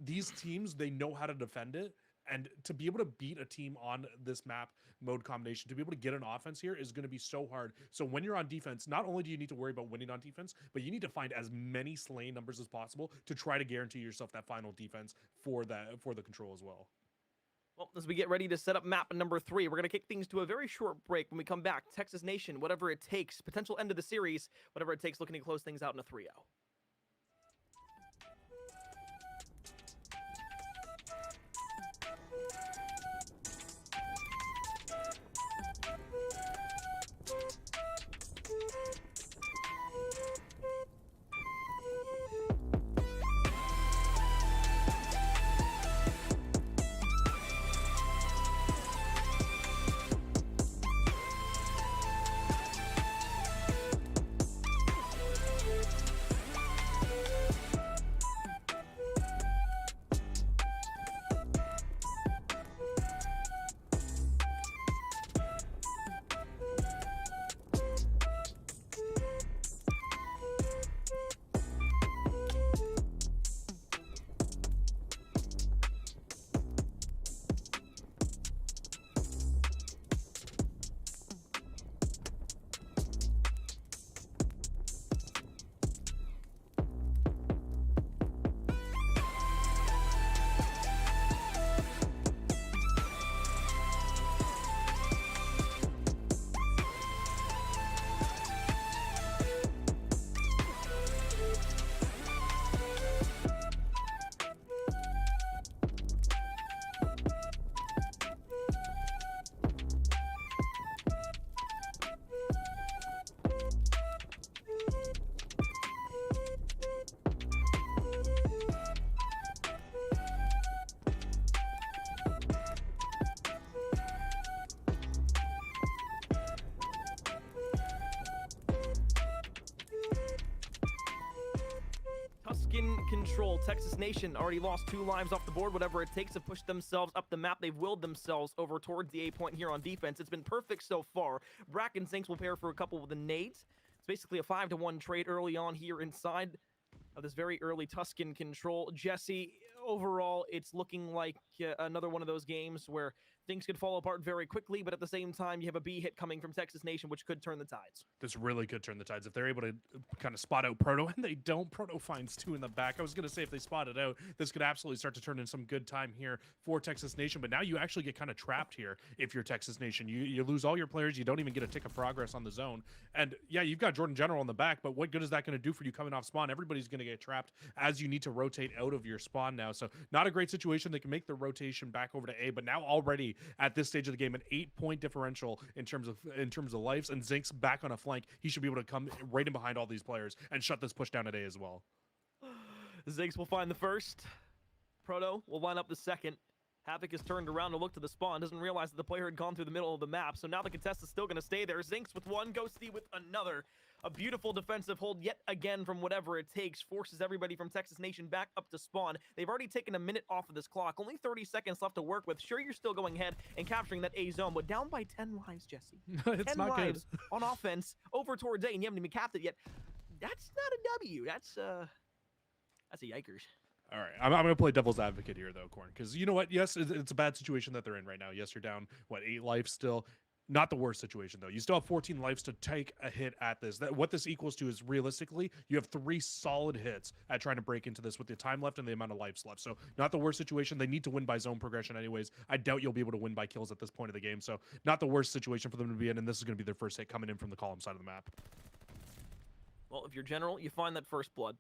These teams, they know how to defend it. And to be able to beat a team on this map mode combination, to be able to get an offense here is going to be so hard. So when you're on defense, not only do you need to worry about winning on defense, but you need to find as many slain numbers as possible to try to guarantee yourself that final defense for the control as well. Well, as we get ready to set up map number 3, we're going to kick things to a very short break. When we come back, Texas Nation, whatever it takes, potential end of the series, whatever it takes, looking to close things out in a 3-0. Tuscan control. Texas Nation already lost 2 lives off the board. Whatever it takes to push themselves up the map. They've willed themselves over towards the A point here on defense. It's been perfect so far. Brack and Zinks will pair for a couple with the nades. It's basically a 5-to-1 trade early on here inside of this very early Tuscan control. Jesse, overall, it's looking like another one of those games where things could fall apart very quickly, but at the same time, you have a B hit coming from Texas Nation, which could turn the tides. This really could turn the tides. If they're able to kind of spot out Proto, and they don't, Proto finds 2 in the back. I was going to say if they spot it out, this could absolutely start to turn in some good time here for Texas Nation, but now you actually get kind of trapped here if you're Texas Nation. You lose all your players. You don't even get a tick of progress on the zone. And yeah, you've got Jordan General in the back, but what good is that going to do for you coming off spawn? Everybody's going to get trapped as you need to rotate out of your spawn now. So not a great situation. They can make the rotation back over to A, but now already at this stage of the game, an 8-point differential in terms of lives, and Zink's back on a flank. He should be able to come right in behind all these players and shut this push down at A as well. Zinks will find the first. Proto will line up the second. Havoc is turned around to look to the spawn, doesn't realize that the player had gone through the middle of the map, so now the contest is still going to stay there. Zinks with 1, Ghosty with another. A beautiful defensive hold yet again from whatever it takes, forces everybody from Texas Nation back up to spawn. They've already taken a minute off of this clock, only 30 seconds left to work with. Sure, you're still going ahead and capturing that A zone, but down by 10 lives, Jesse. It's 10 not lives good. on offense over towards A, and you haven't even capped it yet. That's not a W. That's a yikers. All right, I'm going to play devil's advocate here, though, Corn, because you know what? Yes, it's a bad situation that they're in right now. Yes, you're down, 8 lives still. Not the worst situation, though. You still have 14 lives to take a hit at this. What this equals to is, realistically, you have 3 solid hits at trying to break into this with the time left and the amount of lives left. So not the worst situation. They need to win by zone progression anyways. I doubt you'll be able to win by kills at this point of the game. So not the worst situation for them to be in, and this is going to be their first hit coming in from the column side of the map. Well, if you're General, you find that first blood.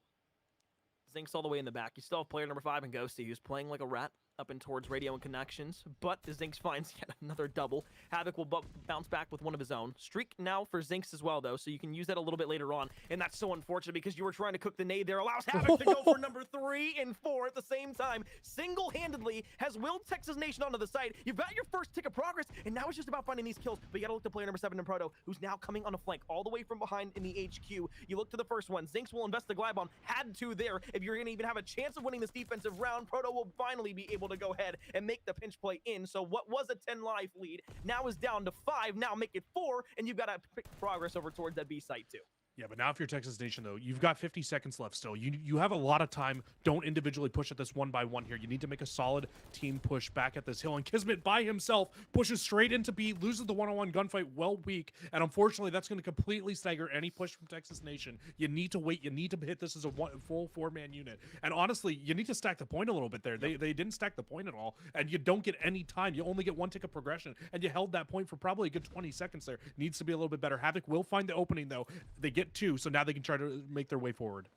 Zinks all the way in the back. You still have player number 5 and Ghosty, who's playing like a rat. up and towards radio and connections, but Zinx finds yet another double. Havoc will bounce back with one of his own. Streak now for Zinx as well, though, so you can use that a little bit later on, and that's so unfortunate because you were trying to cook the nade there. Allows Havoc to go for number 3 and 4 at the same time. Single-handedly has willed Texas Nation onto the site. You've got your first tick of progress, and now it's just about finding these kills, but you gotta look to player number 7 in Proto, who's now coming on a flank all the way from behind in the HQ. You look to the first one. Zinx will invest the glide bomb. Had to there. If you're gonna even have a chance of winning this defensive round, Proto will finally be able to go ahead and make the pinch play in. So what was a 10 life lead now is down to 5. Now make it 4, and you've got to pick progress over towards that B site too. Yeah, but now if you're Texas Nation, though, you've got 50 seconds left still. You have a lot of time. Don't individually push at this one by one here. You need to make a solid team push back at this hill. And Kismet by himself pushes straight into B, loses the one-on-one gunfight well weak. And unfortunately, that's going to completely stagger any push from Texas Nation. You need to wait. You need to hit this as a full 4-man unit. And honestly, you need to stack the point a little bit there. They didn't stack the point at all. And you don't get any time. You only get 1 tick of progression. And you held that point for probably a good 20 seconds there. Needs to be a little bit better. Havoc will find the opening, though. They get 2, so now they can try to make their way forward.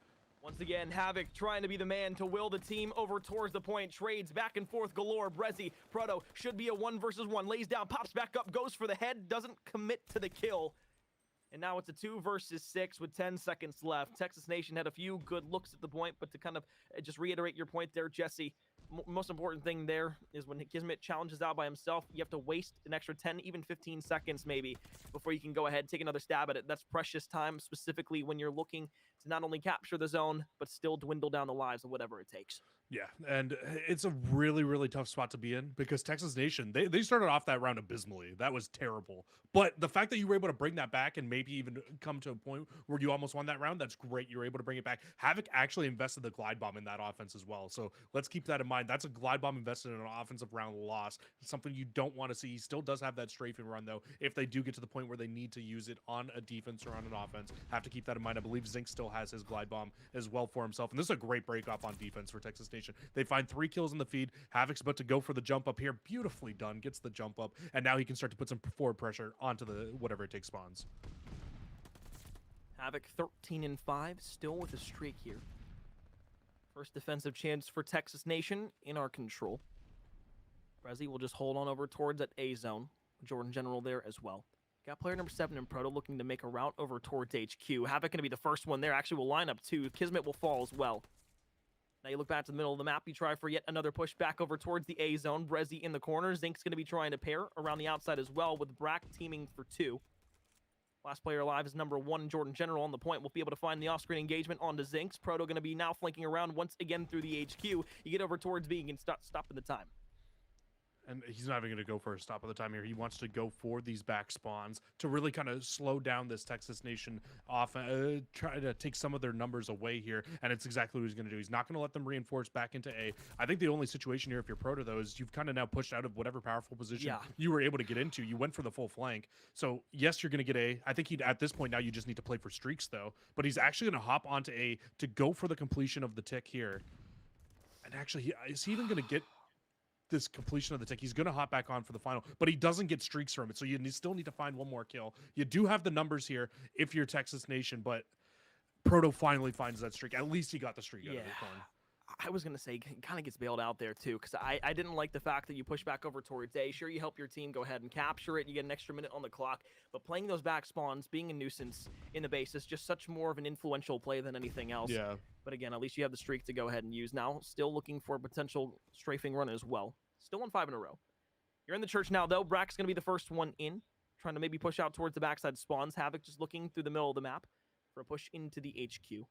Once again, Havoc trying to be the man to will the team over towards the point. Trades back and forth galore. Brezzy, Proto should be a 1 versus 1. Lays down, pops back up, goes for the head, doesn't commit to the kill. And now it's a 2 versus 6 with 10 seconds left. Texas Nation had a few good looks at the point, but to kind of just reiterate your point there, Jesse, most important thing there is when Kismet challenges out by himself, you have to waste an extra 10, even 15 seconds maybe before you can go ahead and take another stab at it. That's precious time, specifically when you're looking to not only capture the zone, but still dwindle down the lives of whatever it takes. Yeah, and it's a really, really tough spot to be in because Texas Nation, they started off that round abysmally. That was terrible. But the fact that you were able to bring that back and maybe even come to a point where you almost won that round, that's great. You were able to bring it back. Havoc actually invested the glide bomb in that offense as well. So let's keep that in mind. That's a glide bomb invested in an offensive round loss. It's something you don't want to see. He still does have that strafing run, though, if they do get to the point where they need to use it on a defense or on an offense. Have to keep that in mind. I believe Zinc still has his glide bomb as well for himself. And this is a great break off on defense for Texas Nation. They find 3 kills in the feed. Havoc's about to go for the jump up here. Beautifully done. Gets the jump up. And now he can start to put some forward pressure onto the whatever it takes spawns. Havoc 13 and 5, still with a streak here. First defensive chance for Texas Nation in our control. Brezzy will just hold on over towards that A zone. Jordan General there as well. Got player number 7 in Proto looking to make a route over towards HQ. Havoc going to be the first one there. Actually will line up too. Kismet will fall as well. Now you look back to the middle of the map. You try for yet another push back over towards the A zone. Brezzy in the corner. Zinc's going to be trying to pair around the outside as well with Brack teaming for 2. Last player alive is number 1, Jordan General on the point. We'll be able to find the off-screen engagement onto Zinx. Proto going to be now flanking around once again through the HQ. You get over towards B and stop in the time. And he's not even going to go for a stop of the time here. He wants to go for these back spawns to really kind of slow down this Texas Nation off, try to take some of their numbers away here. And it's exactly what he's going to do. He's not going to let them reinforce back into A. I think the only situation here, if you're Proto, though, is you've kind of now pushed out of whatever powerful position you were able to get into. You went for the full flank. So, yes, you're going to get A. I think at this point now you just need to play for streaks, though. But he's actually going to hop onto A to go for the completion of the tick here. And actually, is he even going to get this completion of the tick? He's going to hop back on for the final, but he doesn't get streaks from it, so you still need to find one more kill. You do have the numbers here if you're Texas Nation, but Proto finally finds that streak. At least he got the streak out of his phone. I was going to say, he kind of gets bailed out there, too, because I didn't like the fact that you push back over towards A. Sure, you help your team go ahead and capture it. You get an extra minute on the clock, but playing those back spawns, being a nuisance in the base is just such more of an influential play than anything else. Yeah. But again, at least you have the streak to go ahead and use. Now, still looking for a potential strafing run as well. Still on 5 in a row. You're in the church now, though. Brack's going to be the first one in, trying to maybe push out towards the backside spawns. Havoc just looking through the middle of the map for a push into the HQ.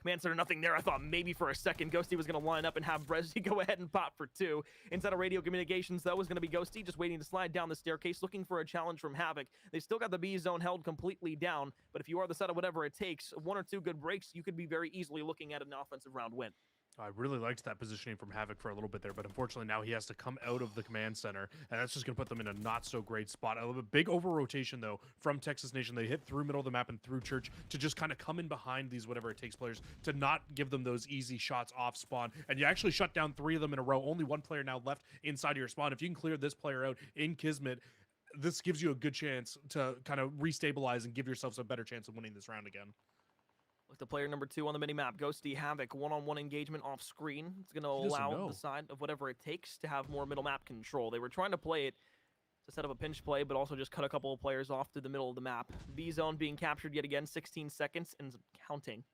Command center, nothing there. I thought maybe for a second Ghosty was going to line up and have Brezzy go ahead and pop for 2. Inside of radio communications, though, is going to be Ghosty just waiting to slide down the staircase, looking for a challenge from Havoc. They still got the B zone held completely down, but if you are the set of whatever it takes, 1 or 2 good breaks, you could be very easily looking at an offensive round win. I really liked that positioning from Havoc for a little bit there, but unfortunately now he has to come out of the command center, and that's just going to put them in a not-so-great spot. A little bit big over-rotation, though, from Texas Nation. They hit through middle of the map and through church to just kind of come in behind these whatever-it-takes players to not give them those easy shots off spawn, and you actually shut down 3 of them in a row. Only 1 player now left inside of your spawn. If you can clear this player out in Kismet, this gives you a good chance to kind of restabilize and give yourselves a better chance of winning this round again. Look to player number 2 on the mini-map. Ghosty Havoc, one-on-one engagement off screen. It's going to He doesn't allow know. the side of whatever it takes to have more middle map control. They were trying to play it to set up a pinch play, but also just cut a couple of players off to the middle of the map. B-zone being captured yet again, 16 seconds and counting.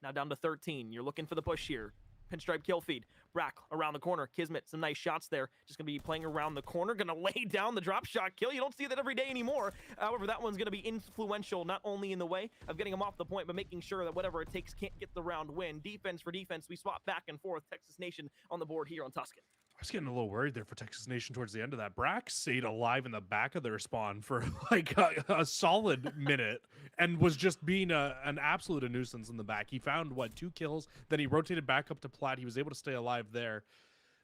Now down to 13. You're looking for the push here. Pinstripe kill feed. Brack around the corner. Kismet, some nice shots there. Just going to be playing around the corner. Going to lay down the drop shot kill. You don't see that every day anymore. However, that one's going to be influential, not only in the way of getting him off the point, but making sure that whatever it takes can't get the round win. Defense for defense. We swap back and forth. Texas Nation on the board here on Tuscan. I was getting a little worried there for Texas Nation towards the end of that. Brack stayed alive in the back of their spawn for like a solid minute and was just being an absolute nuisance in the back. He found, 2 kills, then he rotated back up to plat. He was able to stay alive there.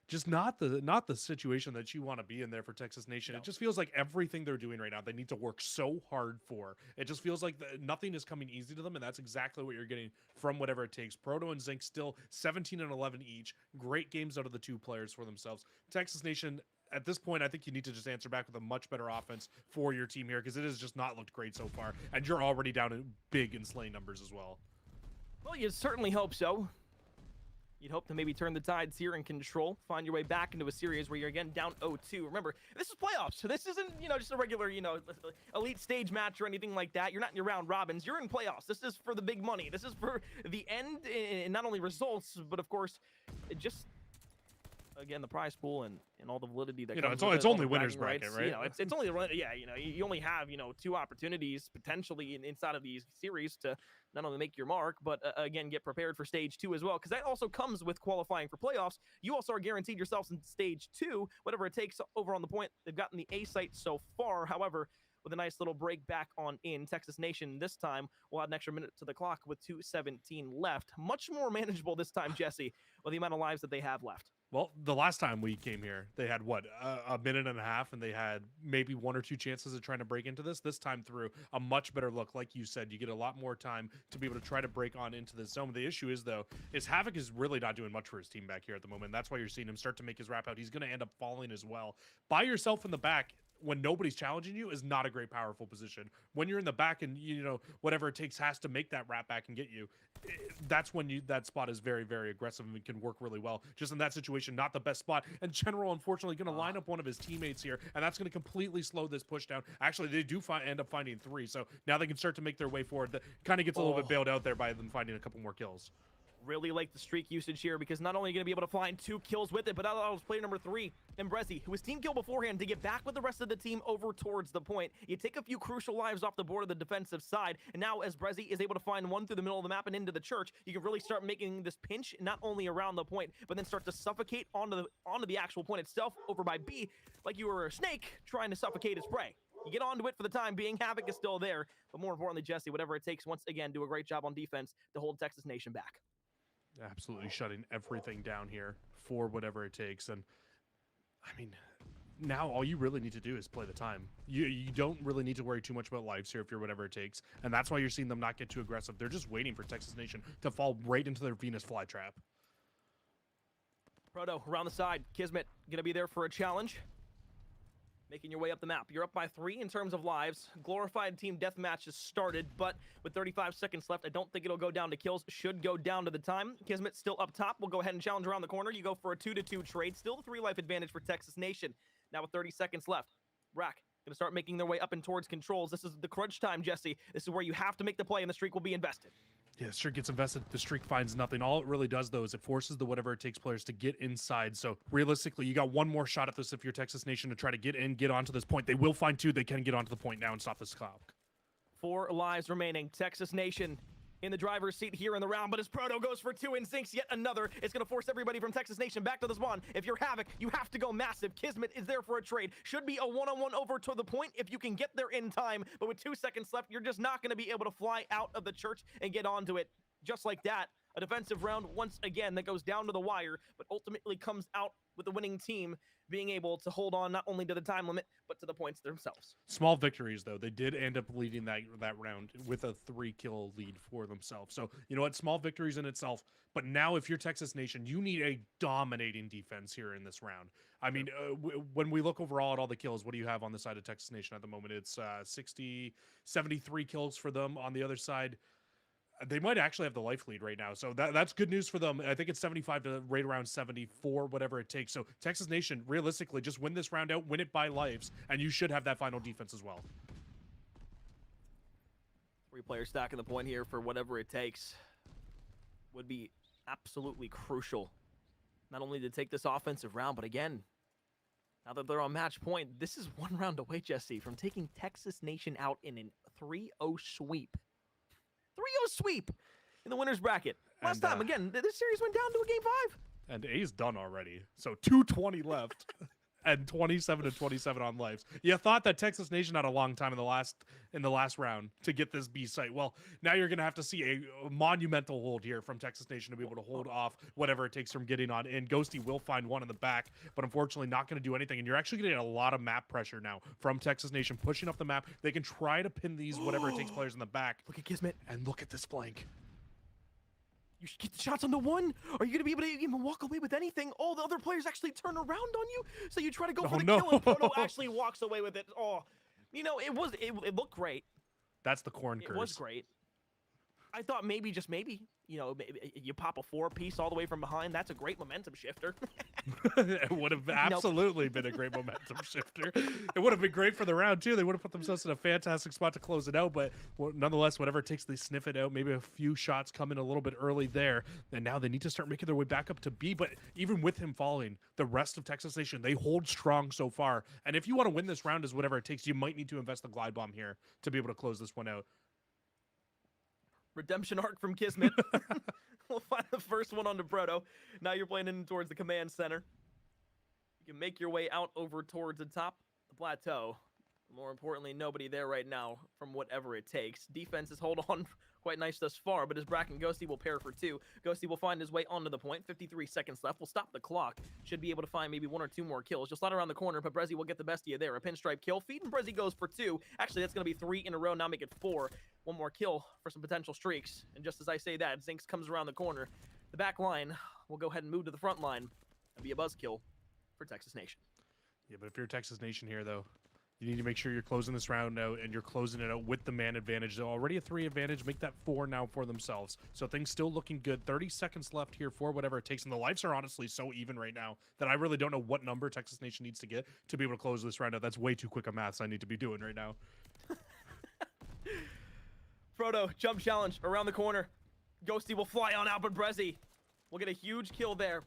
Just not the situation that you want to be in there for Texas Nation. No. It just feels like everything they're doing right now, they need to work so hard for. It just feels like nothing is coming easy to them, and that's exactly what you're getting from whatever it takes. Proto and Zinc still 17 and 11 each. Great games out of the 2 players for themselves. Texas Nation, at this point, I think you need to just answer back with a much better offense for your team here, because it has just not looked great so far, and you're already down in big in slaying numbers as well. Well, you certainly hope so. You'd hope to maybe turn the tides here and control, find your way back into a series where you're again down 0-2. Remember, this is playoffs, so this isn't, just a regular, elite stage match or anything like that. You're not in your round robins. You're in playoffs. This is for the big money. This is for the end, in not only results, but of course, just again the prize pool and all the validity that comes with it's it, all only the winners bragging bracket, rights. right? It's only you only have 2 opportunities potentially inside of these series to not only make your mark, but again get prepared for stage 2 as well, because that also comes with qualifying for playoffs. You also are guaranteed yourselves in stage 2, whatever it takes over on the point. They've gotten the A site so far. However, with a nice little break back on in, Texas Nation this time will add an extra minute to the clock with 2:17 left. Much more manageable this time, Jesse, with the amount of lives that they have left. Well, the last time we came here, they had a minute and a half, and they had maybe 1 or 2 chances of trying to break into this. This time through, a much better look. Like you said, you get a lot more time to be able to try to break on into this zone. The issue is, though, Havoc is really not doing much for his team back here at the moment. That's why you're seeing him start to make his wrap out. He's going to end up falling as well. By yourself in the back, when nobody's challenging you, is not a great powerful position. When you're in the back and whatever it takes has to make that wrap back and get you, that's when that spot is very, very aggressive and can work really well. Just in that situation, not the best spot. And General, unfortunately, going to line up one of his teammates here, and that's going to completely slow this push down. Actually, they do end up finding 3, so now they can start to make their way forward. That kind of gets a little bit bailed out there by them finding a couple more kills. Really like the streak usage here, because not only are you going to be able to find 2 kills with it, but that allows player number 3, Embrezi, who was team kill beforehand, to get back with the rest of the team over towards the point. You take a few crucial lives off the board of the defensive side, and now as Embrezi is able to find 1 through the middle of the map and into the church, you can really start making this pinch not only around the point, but then start to suffocate onto the actual point itself over by B, like you were a snake trying to suffocate its prey. You get onto it for the time being. Havoc is still there, but more importantly, Jesse, whatever it takes, once again, do a great job on defense to hold Texas Nation back. Absolutely shutting everything down here for whatever it takes. And I mean, now all you really need to do is play the time. You don't really need to worry too much about lives here if you're whatever it takes. And that's why you're seeing them not get too aggressive. They're just waiting for Texas Nation to fall right into their Venus flytrap. Proto around the side. Kismet gonna be there for a challenge. Making your way up the map. You're up by 3 in terms of lives. Glorified team deathmatch has started, but with 35 seconds left, I don't think it'll go down to kills. Should go down to the time. Kismet still up top. We'll go ahead and challenge around the corner. You go for a 2-2 trade. Still the 3 life advantage for Texas Nation. Now with 30 seconds left. Brack gonna start making their way up and towards controls. This is the crunch time, Jesse. This is where you have to make the play, and the streak will be invested. Yeah, the streak gets invested. The streak finds nothing. All it really does, though, is it forces the whatever it takes players to get inside. So realistically, you got 1 more shot at this if you're Texas Nation to try to get in, get onto this point. They will find 2. They can get onto the point now and stop this clock. 4 lives remaining. Texas Nation in the driver's seat here in the round, but as Proto goes for 2 and sinks yet another, it's going to force everybody from Texas Nation back to the spawn. If you're Havoc, you have to go massive. Kismet is there for a trade. Should be a one-on-one over to the point if you can get there in time, but with 2 seconds left, you're just not going to be able to fly out of the church and get onto it. Just like that, a defensive round once again that goes down to the wire, but ultimately comes out with the winning team being able to hold on not only to the time limit, but to the points themselves. Small victories, though. They did end up leading that round with a 3-kill lead for themselves. So, you know what? Small victories in itself. But now if you're Texas Nation, you need a dominating defense here in this round. I mean, when we look overall at all the kills, what do you have on the side of Texas Nation at the moment? It's 73 kills for them. On the other side, They might actually have the life lead right now, so that's good news for them. I think it's 75 to right around 74, whatever it takes. So Texas Nation, realistically, just win this round out, win it by lives, and you should have that final defense as well. 3 players stacking the point here for whatever it takes would be absolutely crucial. Not only to take this offensive round, but again, now that they're on match point, this is 1 round away, Jesse, from taking Texas Nation out in a 3-0 sweep. 3-0 sweep in the winner's bracket. Last time, again, this series went down to a game 5. And A's done already. So 220 left and 27 to 27 on lives. You thought that Texas Nation had a long time in the last round to get this B site. Well, now you're going to have to see a monumental hold here from Texas Nation to be able to hold off whatever it takes from getting on. And Ghosty will find one in the back, but unfortunately not going to do anything. And you're actually getting a lot of map pressure now from Texas Nation pushing up the map. They can try to pin these whatever it takes players in the back. Look at Kismet. And look at this flank. You should get the shots on the 1. Are you going to be able to even walk away with anything? Oh, the other players actually turn around on you. So you try to go for the kill, and Proto actually walks away with it. Oh, you know, it looked great. That's the corn curse. It was great. I thought maybe, just maybe, you know, you pop a 4-piece all the way from behind. That's a great momentum shifter. It would have absolutely been a great momentum shifter. It would have been great for the round, too. They would have put themselves in a fantastic spot to close it out. But nonetheless, whatever it takes, they sniff it out. Maybe a few shots come in a little bit early there. And now they need to start making their way back up to B. But even with him falling, the rest of Texas Nation, they hold strong so far. And if you want to win this round as whatever it takes, you might need to invest the glide bomb here to be able to close this one out. Redemption arc from Kismet. We'll find the first one onto Proto. Now you're playing in towards the command center. You can make your way out over towards the top, the plateau. More importantly, nobody there right now from whatever it takes. Defenses hold on quite nice thus far, but as Brack and Ghosty will pair for 2. Ghosty will find his way onto the point. 53 seconds left. We'll stop the clock. Should be able to find maybe 1 or 2 more kills. Just slide around the corner, but Brezzy will get the best of you there. A pinstripe kill. Feed and Brezzy goes for 2. Actually, that's going to be 3 in a row. Now make it 4. 1 more kill for some potential streaks. And just as I say that, Zinx comes around the corner. The back line will go ahead and move to the front line and be a buzzkill for Texas Nation. Yeah, but if you're Texas Nation here, though, you need to make sure you're closing this round out, and you're closing it out with the man advantage. They're already a 3 advantage. Make that 4 now for themselves. So things still looking good. 30 seconds left here for whatever it takes. And the lives are honestly so even right now that I really don't know what number Texas Nation needs to get to be able to close this round out. That's way too quick a maths I need to be doing right now. Frodo, jump challenge around the corner. Ghosty will fly on out, but Brezzy will get a huge kill there.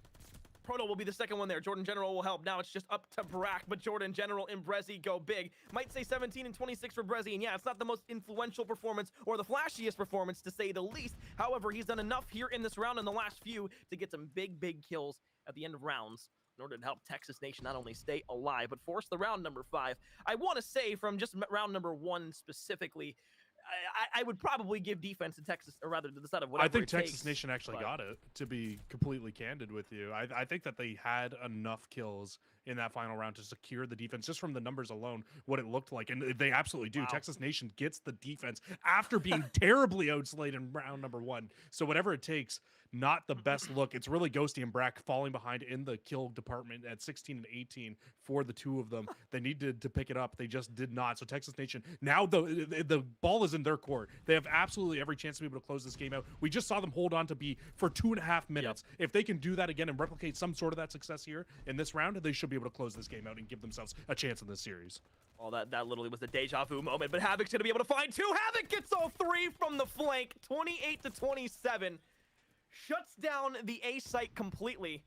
Proto will be the second one there. Jordan General will help. Now it's just up to Brack, but Jordan General and Brezzy go big. Might say 17 and 26 for Brezzy, and yeah, it's not the most influential performance or the flashiest performance, to say the least. However, he's done enough here in this round and the last few to get some big kills at the end of rounds in order to help Texas Nation not only stay alive, but force the round number 5. I want to say from just round number 1 specifically, I would probably give defense to Texas, or rather to the side of whatever I think it Texas takes, Nation actually got it, to be completely candid with you. I think that they had enough kills in that final round to secure the defense, just from the numbers alone, what it looked like. And they absolutely do. Wow. Texas Nation gets the defense after being terribly outslayed in round number 1. So whatever it takes, not the best look. It's really Ghosty and Brack falling behind in the kill department at 16 and 18 for the 2 of them. They needed to pick it up. They just did not. So Texas Nation, now the ball is in their court. They have absolutely every chance to be able to close this game out. We just saw them hold on to B for 2.5 minutes. Yep. If they can do that again and replicate some sort of that success here in this round, they should be able to close this game out and give themselves a chance in this series. Well, that literally was a deja vu moment, but Havoc's going to be able to find 2. Havoc gets all 3 from the flank, 28 to 27. Shuts down the A site completely.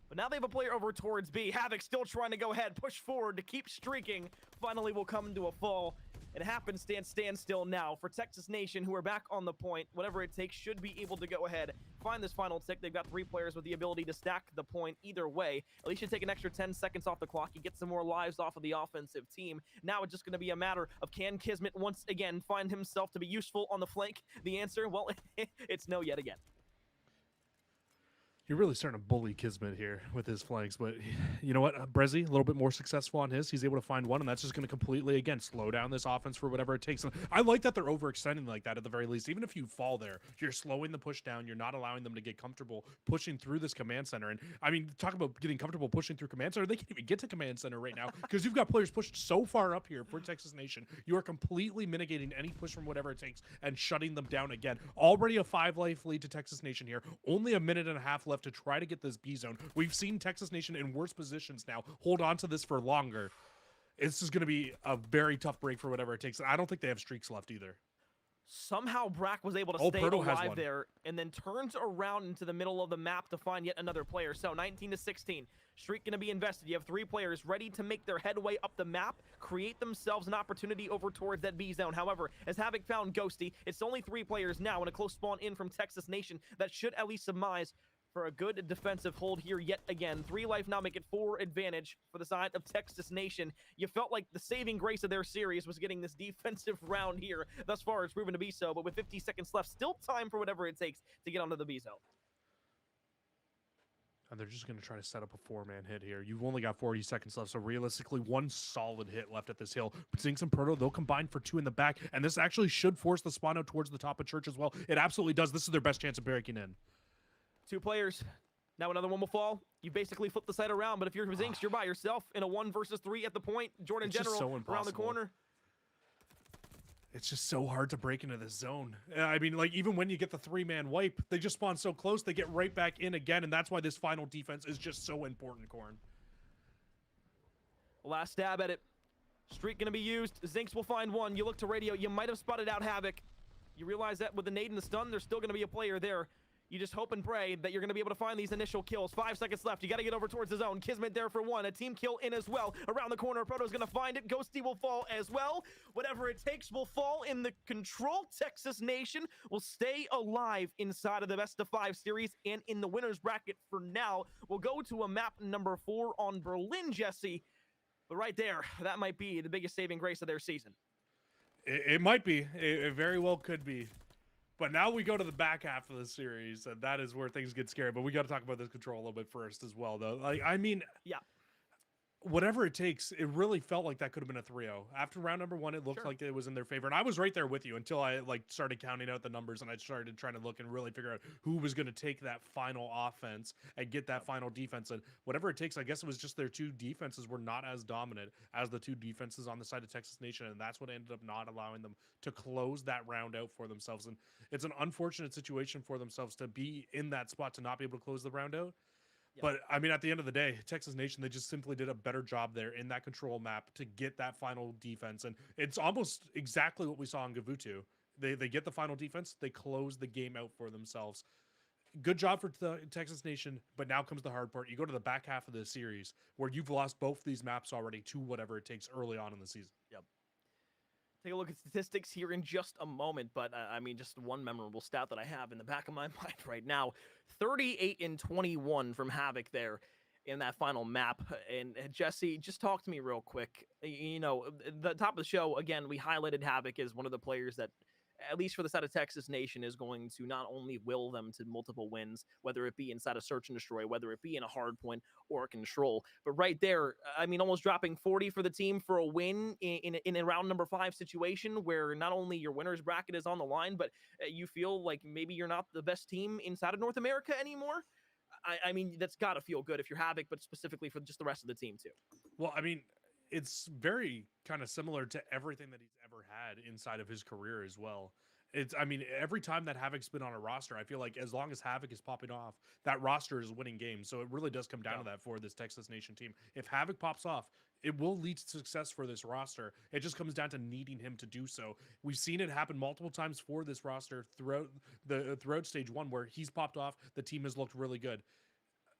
But now they have a player over towards B. Havoc still trying to go ahead, push forward to keep streaking. Finally will come to a fall. It happens, stand still now for Texas Nation, who are back on the point. Whatever it takes, should be able to go ahead, find this final tick. They've got 3 players with the ability to stack the point either way. At least you take an extra 10 seconds off the clock. You get some more lives off of the offensive team. Now it's just going to be a matter of, can Kismet once again find himself to be useful on the flank? The answer, well, it's no yet again. You're really starting to bully Kismet here with his flanks, but you know what? Brezzy, a little bit more successful on his. He's able to find one, and that's just going to completely, again, slow down this offense for whatever it takes. And I like that they're overextending like that at the very least. Even if you fall there, you're slowing the push down. You're not allowing them to get comfortable pushing through this command center. And I mean, talk about getting comfortable pushing through command center. They can't even get to command center right now because you've got players pushed so far up here for Texas Nation. You are completely mitigating any push from whatever it takes and shutting them down again. Already a 5-life lead to Texas Nation here. Only a minute and a half left to try to get this B zone. We've seen Texas Nation in worse positions now hold on to this for longer. This is going to be a very tough break for whatever it takes. I don't think they have streaks left either. Somehow Brack was able to stay alive there and then turns around into the middle of the map to find yet another player. So 19-16, streak going to be invested. You have 3 players ready to make their headway up the map, create themselves an opportunity over towards that B zone. However, as Havoc found Ghosty, it's only 3 players now and a close spawn in from Texas Nation that should at least surmise for a good defensive hold here yet again. 3 life now make it 4 advantage for the side of Texas Nation. You felt like the saving grace of their series was getting this defensive round here. Thus far, it's proven to be so, but with 50 seconds left, still time for whatever it takes to get onto the B zone. And they're just going to try to set up a 4-man hit here. You've only got 40 seconds left, so realistically, 1 solid hit left at this hill. Zinx and Proto, they'll combine for 2 in the back, and this actually should force the spawn out towards the top of Church as well. It absolutely does. This is their best chance of breaking in. 2 players. Now another one will fall. You basically flip the side around, but if you're Zinx, you're by yourself in a 1 versus 3 at the point. Jordan it's General so around the corner. It's just so hard to break into this zone. I mean, like, even when you get the 3-man wipe, they just spawn so close, they get right back in again, and that's why this final defense is just so important, Corn. Last stab at it. Streak going to be used. Zinx will find one. You look to radio. You might have spotted out Havoc. You realize that with the nade and the stun, there's still going to be a player there. You just hope and pray that you're going to be able to find these initial kills. 5 seconds left. You got to get over towards the zone. Kismet there for 1. A team kill in as well. Around the corner, Proto's going to find it. Ghosty will fall as well. Whatever it takes will fall in the control. Texas Nation will stay alive inside of the best of 5 series and in the winner's bracket for now. We'll go to a map number 4 on Berlin, Jesse. But right there, that might be the biggest saving grace of their season. It might be. It very well could be. But now we go to the back half of the series, and that is where things get scary. But we got to talk about this control a little bit first as well, though. Like, I mean, yeah, whatever it takes, it really felt like that could have been a 3-0. After round number 1, it looked like it was in their favor. And I was right there with you until I started counting out the numbers and I started trying to look and really figure out who was going to take that final offense and get that final defense. And whatever it takes, I guess it was just their 2 defenses were not as dominant as the 2 defenses on the side of Texas Nation. And that's what ended up not allowing them to close that round out for themselves. And it's an unfortunate situation for themselves to be in that spot to not be able to close the round out. Yep. But, I mean, at the end of the day, Texas Nation, they just simply did a better job there in that control map to get that final defense. And it's almost exactly what we saw in Gavutu. They get the final defense. They close the game out for themselves. Good job for the Texas Nation, but now comes the hard part. You go to the back half of the series where you've lost both these maps already to whatever it takes early on in the season. Yep. Take a look at statistics here in just a moment, but I mean, just one memorable stat that I have in the back of my mind right now. 38-21 from Havoc there in that final map. And Jesse, just talk to me real quick. You know, the top of the show, again, we highlighted Havoc as one of the players that, at least for the side of Texas Nation, is going to not only will them to multiple wins, whether it be inside a search and destroy, whether it be in a hard point or a control. But right there, I mean, almost dropping 40 for the team for a win in a round number 5 situation where not only your winner's bracket is on the line, but you feel like maybe you're not the best team inside of North America anymore. I mean, that's got to feel good if you're Havoc, but specifically for just the rest of the team too. Well, I mean, it's very kind of similar to everything that he's ever had inside of his career as well. I mean, every time that Havoc's been on a roster, I feel like as long as Havoc is popping off, that roster is winning games. So it really does come down to that for this Texas Nation team. If Havoc pops off, it will lead to success for this roster. It just comes down to needing him to do so. We've seen it happen multiple times for this roster throughout stage 1 where he's popped off, the team has looked really good.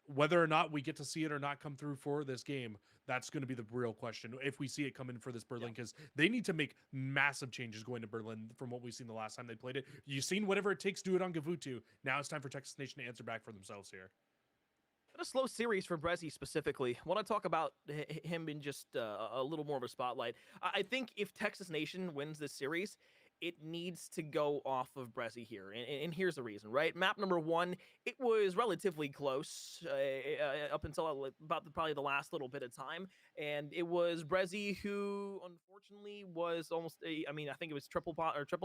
Whether or not we get to see it or not come through for this game, that's going to be the real question. If we see it come in for this Berlin, because they need to make massive changes going to Berlin from what we've seen the last time they played it. You've seen whatever it takes to do it on Gavutu. Now it's time for Texas Nation to answer back for themselves here. A slow series for Brezzy specifically. I want to talk about him in just a little more of a spotlight. I think if Texas Nation wins this series, it needs to go off of Brezzy here. And here's the reason, right? Map number 1, it was relatively close up until about probably the last little bit of time. And it was Brezzy who, unfortunately, was almost, I mean, I think it was triple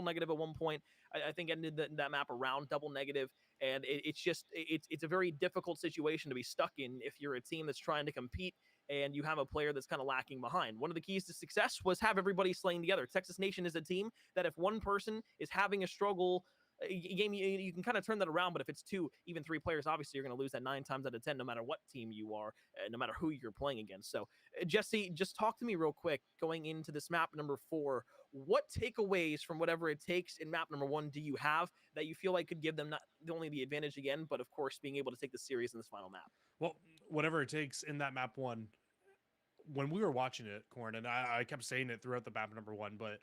negative at one point. I think ended that map around double negative. And it's a very difficult situation to be stuck in if you're a team that's trying to compete and you have a player that's kind of lacking behind. One of the keys to success was have everybody slaying together. Texas Nation is a team that if one person is having a struggle game, you can kind of turn that around, but if it's 2, even 3 players, obviously you're going to lose that 9 times out of 10, no matter what team you are, no matter who you're playing against. So Jesse, just talk to me real quick going into this map number 4. What takeaways from whatever it takes in map number 1 do you have that you feel like could give them not only the advantage again, but of course being able to take the series in this final map? Well, whatever it takes in that map 1, when we were watching it, Corn, and I kept saying it throughout the map number 1, but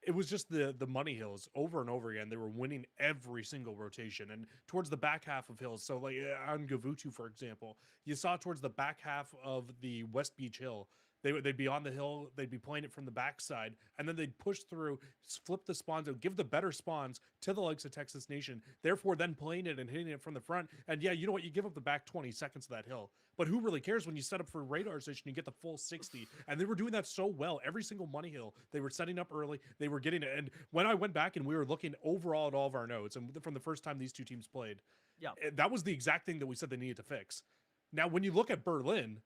it was just the money hills over and over again. They were winning every single rotation, and towards the back half of hills. So like on Gavutu, for example, you saw towards the back half of the West Beach Hill, they'd be on the hill, they'd be playing it from the backside, and then they'd push through, flip the spawns out, give the better spawns to the likes of Texas Nation, therefore then playing it and hitting it from the front. And yeah, you know what, you give up the back 20 seconds of that hill, but who really cares when you set up for radar station, you get the full 60. And they were doing that so well. Every single money hill, they were setting up early, they were getting it. And when I went back and we were looking overall at all of our notes, and from the first time these two teams played, yeah, that was the exact thing that we said they needed to fix. Now, when you look at Berlin,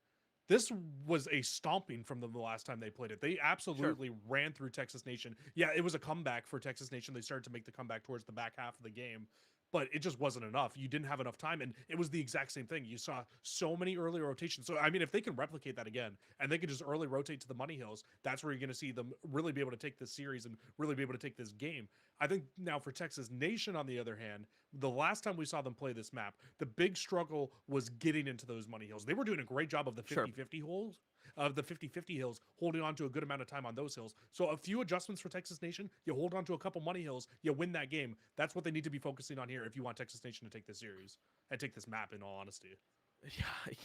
this was a stomping from them the last time they played it. They absolutely ran through Texas Nation. Yeah, it was a comeback for Texas Nation. They started to make the comeback towards the back half of the game, but it just wasn't enough. You didn't have enough time, and it was the exact same thing. You saw so many early rotations. So, I mean, if they can replicate that again, and they can just early rotate to the money hills, that's where you're going to see them really be able to take this series and really be able to take this game. I think now for Texas Nation, on the other hand, the last time we saw them play this map, the big struggle was getting into those money hills. They were doing a great job of the 50-50 holes, of the 50-50 hills, holding on to a good amount of time on those hills. So a few adjustments for Texas Nation, you hold on to a couple money hills, you win that game. That's what they need to be focusing on here if you want Texas Nation to take this series and take this map, in all honesty.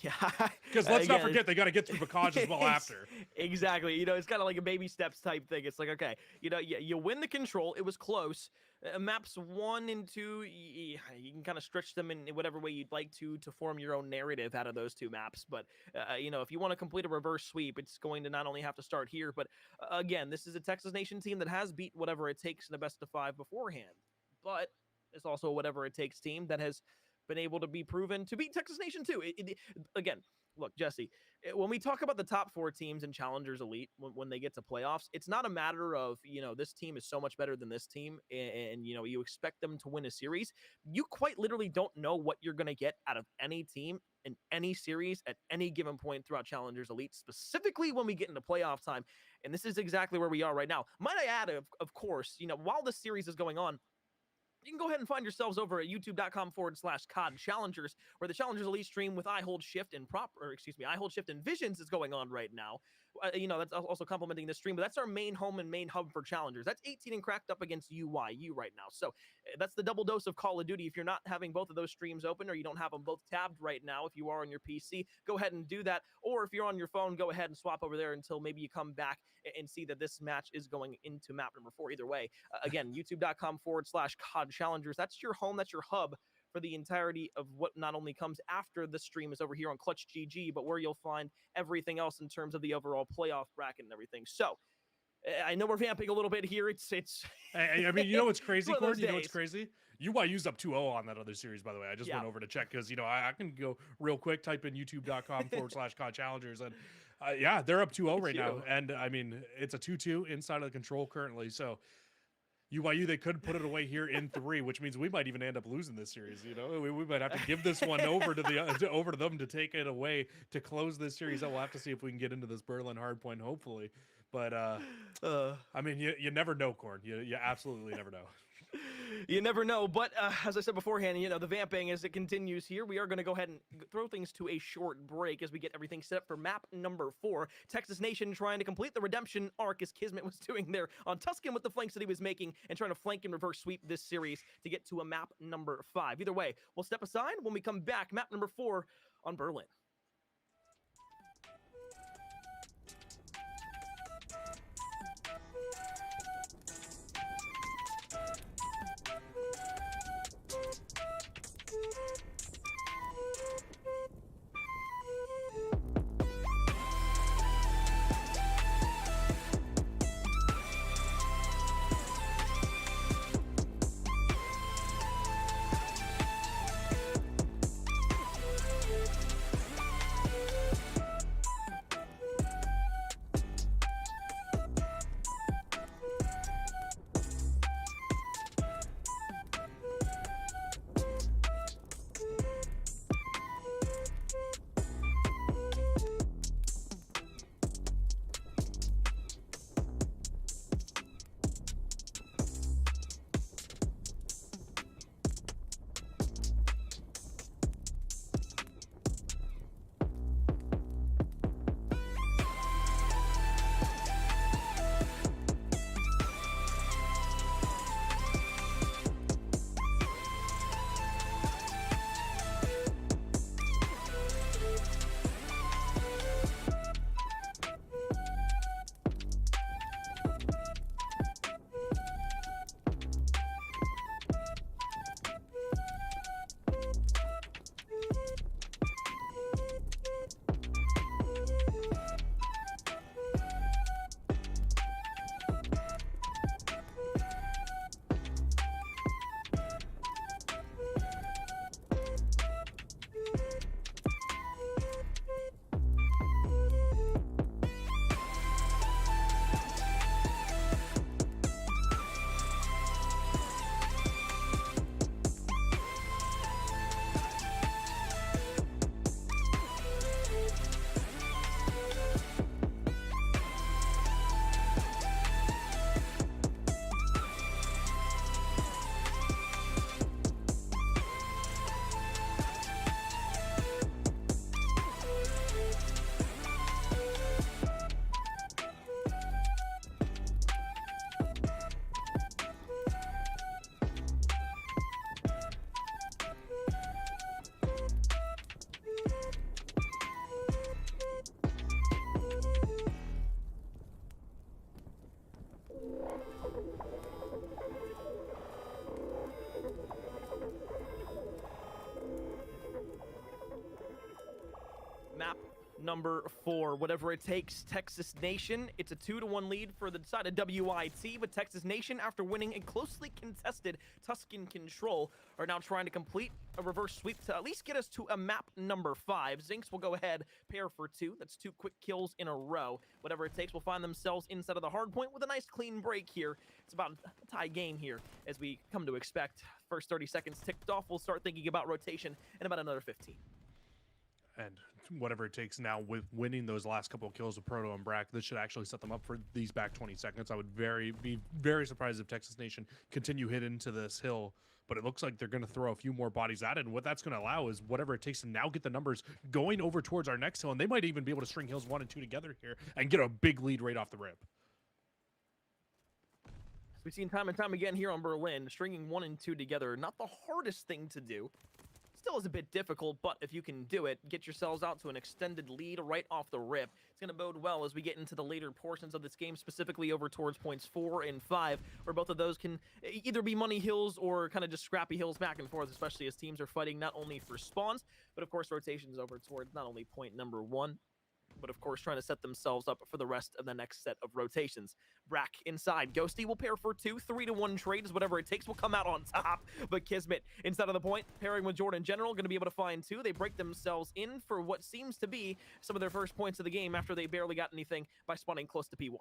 Yeah. Because let's not forget, they got to get through Bocage as well after. Exactly. You know, it's kind of like a baby steps type thing. It's like, okay, you know, you win the control. It was close. Maps 1 and 2, you can kind of stretch them in whatever way you'd like to form your own narrative out of those 2 maps. But, you know, if you want to complete a reverse sweep, it's going to not only have to start here, but again, this is a Texas Nation team that has beat whatever it takes in the best of 5 beforehand. But it's also a whatever it takes team that has been able to be proven to beat Texas Nation too. Again, look, Jesse, when we talk about the top 4 teams in Challengers Elite, when they get to playoffs, it's not a matter of, you know, this team is so much better than this team and you know, you expect them to win a series. You quite literally don't know what you're going to get out of any team in any series at any given point throughout Challengers Elite, specifically when we get into playoff time. And this is exactly where we are right now. Might I add, of course, you know, while this series is going on, you can go ahead and find yourselves over at youtube.com/COD Challengers, where the Challengers Elite stream with I Hold Shift and I Hold Shift and Visions is going on right now. You know, that's also complementing this stream, but that's our main home and main hub for Challengers. That's 18 and cracked up against UYU right now. So that's the double dose of Call of Duty. If you're not having both of those streams open, or you don't have them both tabbed right now, if you are on your PC, go ahead and do that. Or if you're on your phone, go ahead and swap over there until maybe you come back and see that this match is going into map number 4. Either way, again, youtube.com/COD Challengers. That's your home, that's your hub for the entirety of what not only comes after the stream is over here on ClutchGG, but where you'll find everything else in terms of the overall playoff bracket and everything. So I know we're vamping a little bit here. It's I mean, you know what's crazy, Cord? You know what's days. crazy? UYU's up 2-0 on that other series, by the way. I just went over to check because, you know, I can go real quick, type in youtube.com/COD Challengers, and yeah, they're up 2-0 right now. And I mean, it's a 2-2 inside of the control currently. So UYU, they could put it away here in 3, which means we might even end up losing this series. You know, we might have to give this one over to the over to them to take it away to close this series. We'll have to see if we can get into this Berlin hardpoint, hopefully. But I mean, you never know, Corn. You absolutely never know. You never know, but as I said beforehand, you know, the vamping as it continues here, we are going to go ahead and throw things to a short break as we get everything set up for map number 4. Texas Nation trying to complete the redemption arc as Kismet was doing there on Tuscan with the flanks that he was making and trying to flank and reverse sweep this series to get to a map number 5. Either way, we'll step aside when we come back. Map number 4 on Berlin. number 4, whatever it takes. Texas Nation, it's a 2-1 lead for the side of WIT, but Texas Nation, after winning a closely contested Tuscan control, are now trying to complete a reverse sweep to at least get us to a map number 5. Zinx will go ahead, pair for 2. That's 2 quick kills in a row. Whatever it takes will find themselves inside of the hard point with a nice clean break here. It's about a tie game here, as we come to expect. First 30 seconds ticked off, we'll start thinking about rotation in about another 15. And whatever it takes now with winning those last couple of kills with Proto and Brack, this should actually set them up for these back 20 seconds. I would be very surprised if Texas Nation continue hit into this hill, but it looks like they're going to throw a few more bodies at it, and what that's going to allow is whatever it takes to now get the numbers going over towards our next hill, and they might even be able to string hills 1 and 2 together here and get a big lead right off the rip. We've seen time and time again here on Berlin, stringing 1 and 2 together, not the hardest thing to do. Still is a bit difficult, but if you can do it, get yourselves out to an extended lead right off the rip. It's going to bode well as we get into the later portions of this game, specifically over towards points 4 and 5, where both of those can either be money hills or kind of just scrappy hills back and forth, especially as teams are fighting not only for spawns, but of course rotations over towards not only point number 1, but of course trying to set themselves up for the rest of the next set of rotations. Brack inside. Ghosty will pair for 2. 3-1 trades. Whatever it takes will come out on top. But Kismet inside of the point, pairing with Jordan General, going to be able to find 2. They break themselves in for what seems to be some of their first points of the game after they barely got anything by spawning close to P1.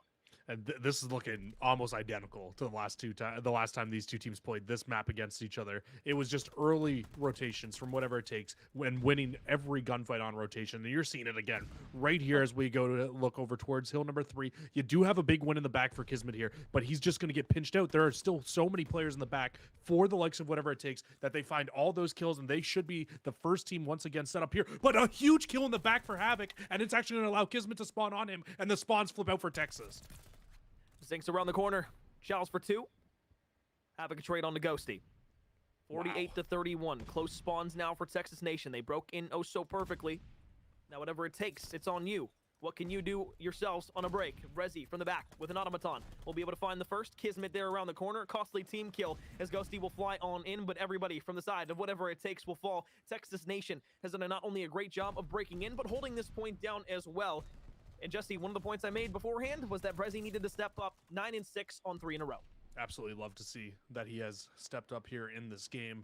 And this is looking almost identical to the last time these two teams played this map against each other. It was just early rotations from whatever it takes when winning every gunfight on rotation. And you're seeing it again right here as we go to look over towards hill number 3. You do have a big win in the back for Kismet here, but he's just going to get pinched out. There are still so many players in the back for the likes of whatever it takes that they find all those kills, and they should be the first team once again set up here. But a huge kill in the back for Havoc, and it's actually going to allow Kismet to spawn on him, and the spawns flip out for Texas. Zinx around the corner. Shells for 2. Havoc a trade on to Ghosty. 48 to 31. Close spawns now for Texas Nation. They broke in oh so perfectly. Now whatever it takes, it's on you. What can you do yourselves on a break? Rezi from the back with an automaton. We'll be able to find the first. Kismet there around the corner. Costly team kill as Ghosty will fly on in, but everybody from the side of whatever it takes will fall. Texas Nation has done not only a great job of breaking in, but holding this point down as well. And Jesse, one of the points I made beforehand was that Brezzy needed to step up 9 and 6 on 3 in a row. Absolutely love to see that he has stepped up here in this game.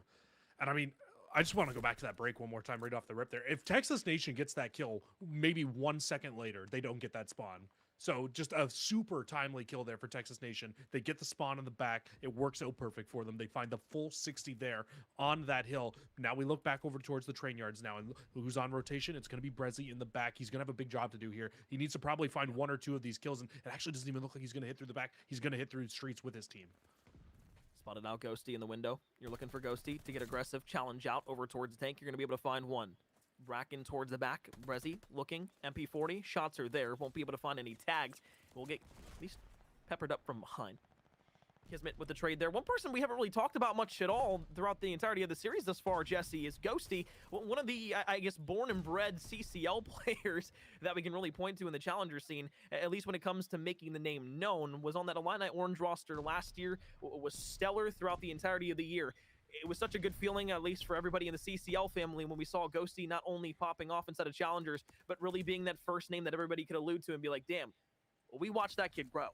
And I mean, I just want to go back to that break one more time right off the rip there. If Texas Nation gets that kill, maybe 1 second later, they don't get that spawn. So just a super timely kill there for Texas Nation. They get the spawn in the back. It works out perfect for them. They find the full 60 there on that hill. Now we look back over towards the train yards now. And who's on rotation? It's going to be Brezzy in the back. He's going to have a big job to do here. He needs to probably find 1 or 2 of these kills. And it actually doesn't even look like he's going to hit through the back. He's going to hit through the streets with his team. Spotted out Ghosty in the window. You're looking for Ghosty to get aggressive. Challenge out over towards the tank. You're going to be able to find 1. Bracken towards the back. Brezzy looking. MP40. Shots are there. Won't be able to find any tags. We'll get at least peppered up from behind. Kismet with the trade there. One person we haven't really talked about much at all throughout the entirety of the series thus far, Jesse, is Ghosty. One of the, I guess, born and bred CCL players that we can really point to in the challenger scene, at least when it comes to making the name known, was on that Illini Orange roster last year, was stellar throughout the entirety of the year. It was such a good feeling, at least for everybody in the CCL family, when we saw Ghosty not only popping off inside of challengers, but really being that first name that everybody could allude to and be like, damn, well, we watched that kid grow.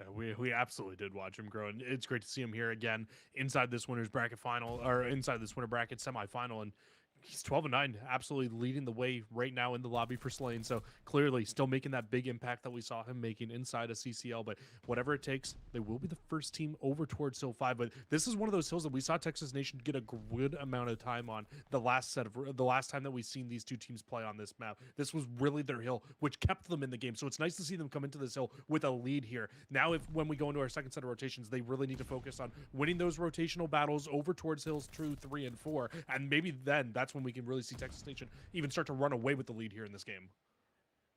Yeah, we absolutely did watch him grow, and it's great to see him here again inside this winner's bracket final, or inside this winner bracket semifinal, and he's 12-9, absolutely leading the way right now in the lobby for Slane. So clearly still making that big impact that we saw him making inside of CCL. But whatever it takes, they will be the first team over towards Hill 5. But this is one of those hills that we saw Texas Nation get a good amount of time on the last time that we've seen these two teams play on this map. This was really their hill, which kept them in the game. So it's nice to see them come into this hill with a lead here. Now, when we go into our second set of rotations, they really need to focus on winning those rotational battles over towards hills 2, 3, and 4. And maybe then that's when we can really see Texas Nation even start to run away with the lead here in this game.